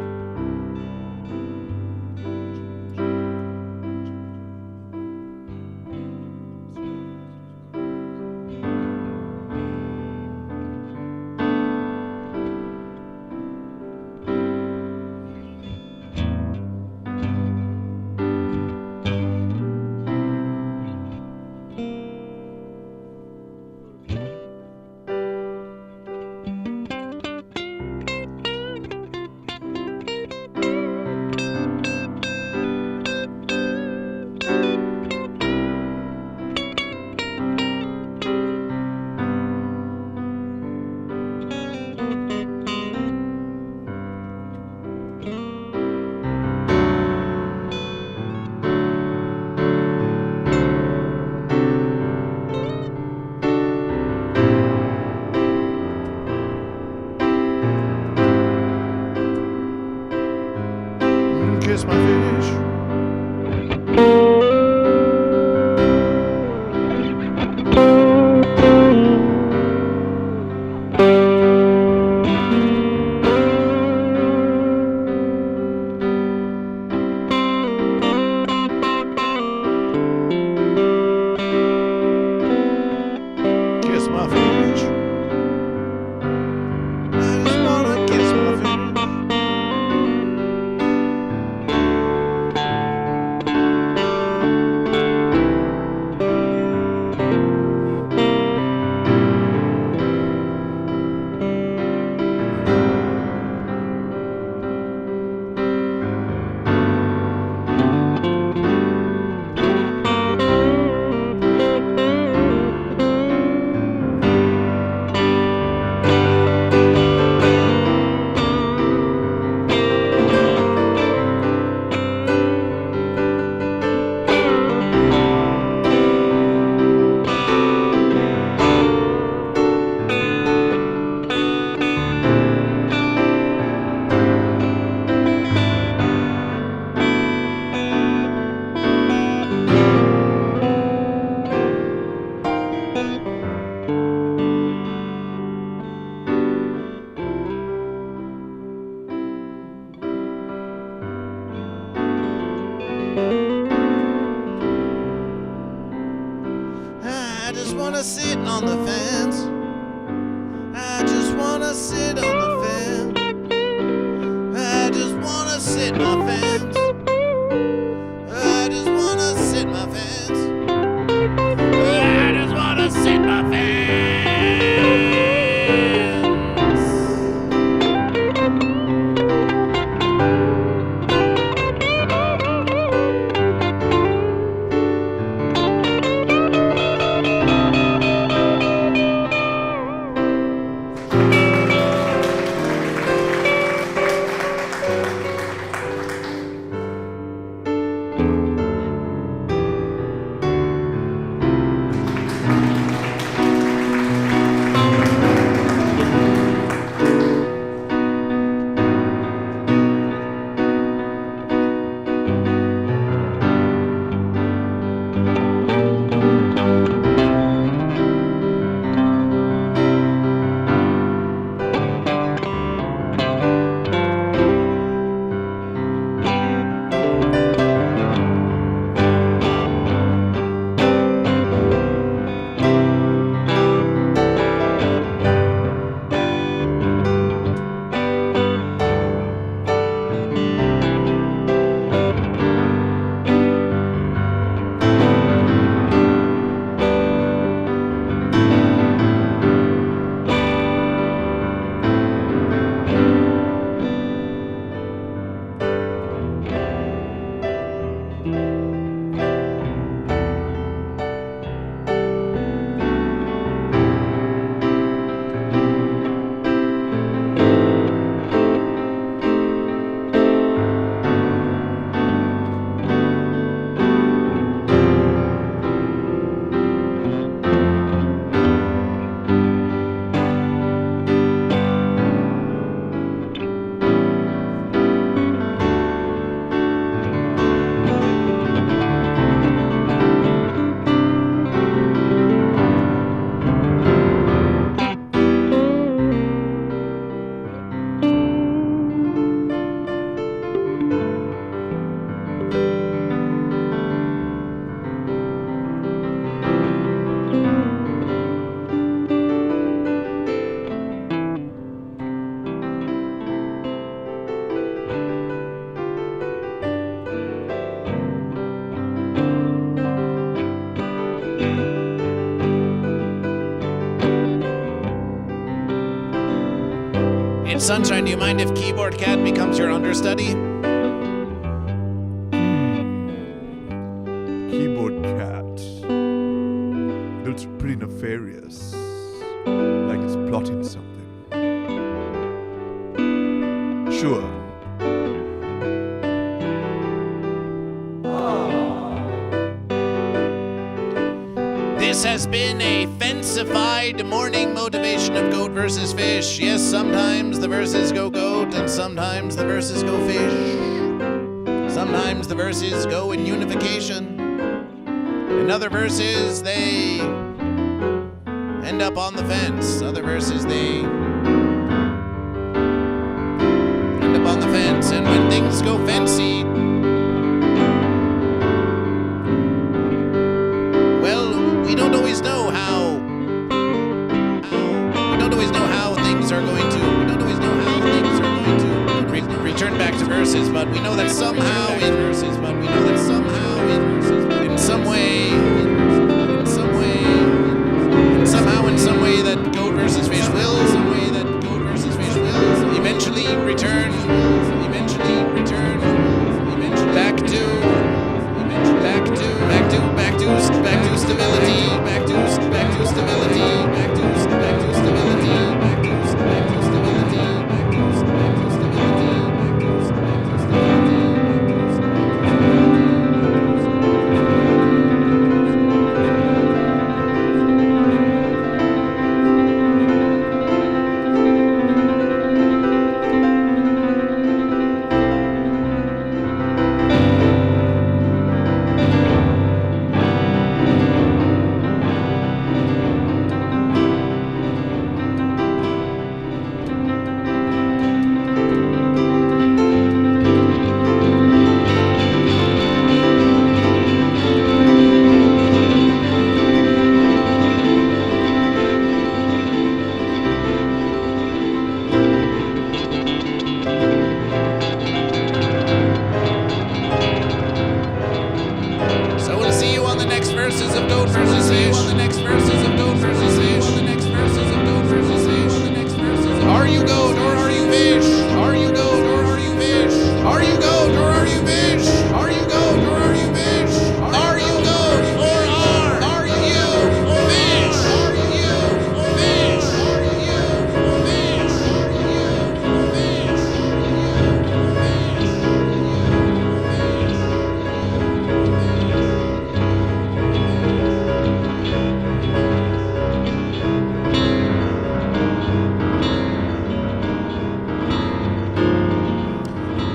I just wanna sit on the fence. I just wanna sit on the fence. I just wanna sit my fence. I just wanna sit my fence. I just wanna sit my fence. Sunshine, do you mind if Keyboard Cat becomes your understudy? Keyboard Cat. Looks pretty nefarious. Like it's plotting something. Sure. This has been a fence-ified morning motivation of Goat versus Fish. Yes, sometimes the verses go goat, and sometimes the verses go fish. Sometimes the verses go in unification. In other verses, they end up on the fence. Other verses, they end up on the fence. And when things go fancy, we don't always know how things are going to. We don't always know how things are going to return back to verses, but we know that somehow in verses, but we know that somehow in some way, some way that Goat versus Fish will, eventually return back to stability, back to stability. Goat versus Fish. On the next verses of Goat versus Fish. On the next verses of Goat versus Fish. On the next verses. Are you goat or are you fish? Are you goat or are you fish? Are you goat or are you fish? Are you goat or are you fish? Are you goat or are you fish? Are you fish? Are you fish?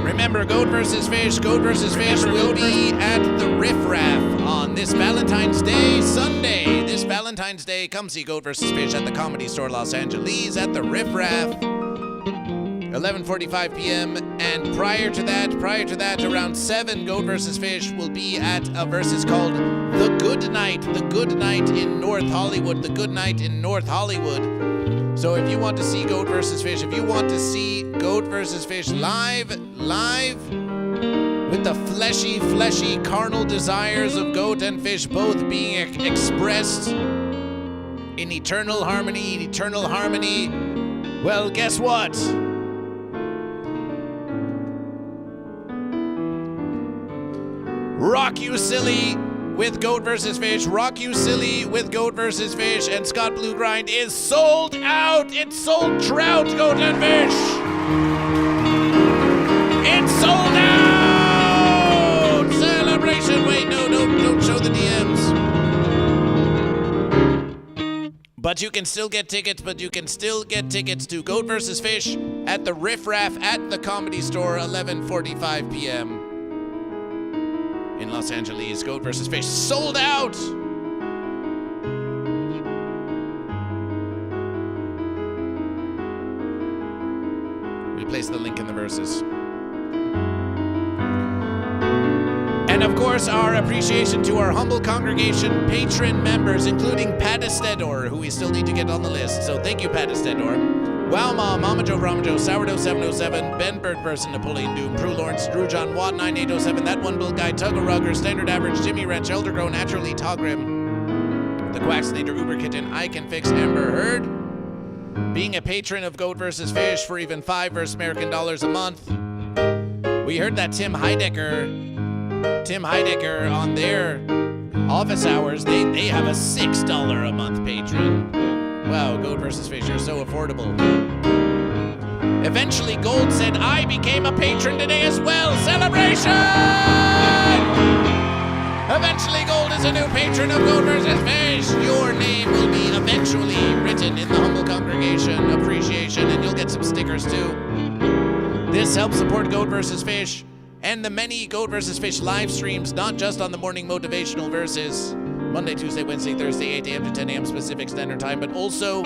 Remember, Goat vs. Fish will be at the Riff Raff on this Valentine's Day Sunday. This Valentine's Day, come see Goat vs. Fish at the Comedy Store Los Angeles at the Riff Raff, 11:45 p.m. And prior to that, around 7, Goat vs. Fish will be at a versus called The Good Night in North Hollywood. The Good Night in North Hollywood. So if you want to see Goat vs. Fish, if you want to see Goat vs. Fish live, with the fleshy, carnal desires of goat and fish both being expressed in eternal harmony, well, guess what? Rock You Silly with Goat vs. Fish. Rock You Silly with Goat vs. Fish. And Scott Blue Grind is sold out. It's sold trout, goat and fish. It's sold out. Celebration. Wait, no, don't show the DMs. But you can still get tickets. To Goat vs. Fish at the Riff Raff at the Comedy Store, 11:45 p.m. in Los Angeles. Goat vs. Fish sold out. We place the link in the verses. And of course, our appreciation to our humble congregation patron members, including Padistedor, who we still need to get on the list. So thank you, Padistedor. WoWMOM, Mama Joe, Brahma Joe, Sourdough 707, Ben Birdperson, Napoleon Doom, True Lawrence, Drew John Watt 9807, That One Bill Guy, Tugger Rugger, Standard Average, Jimmy Wrench, Eldergrow, Naturally, Togrim, The Quackslater, Uber Kitten, I Can Fix, Amber Heard. Being a patron of Goat vs. Fish for even $5 versus American dollars a month. We heard that Tim Heidecker on their office hours, they have a $6 a month patron. Wow, Goat vs. Fish are so affordable. Eventually, Gold said, I became a patron today as well. Celebration! Eventually, Gold is a new patron of Goat vs. Fish. Your name will be eventually written in the humble congregation appreciation, and you'll get some stickers too. This helps support Goat vs. Fish and the many Goat vs. Fish live streams, not just on the morning motivational verses, Monday, Tuesday, Wednesday, Thursday, 8 a.m. to 10 a.m. Pacific Standard Time, but also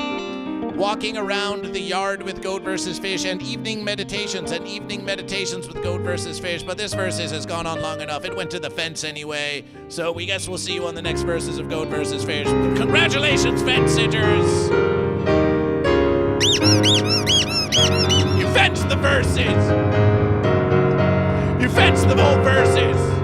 walking around the yard with Goat vs. Fish and evening meditations with Goat vs. Fish. But this versus has gone on long enough. It went to the fence anyway. So we guess we'll see you on the next verses of Goat vs. Fish. Congratulations, fence sitters! You fenced the verses! You fenced the whole verses!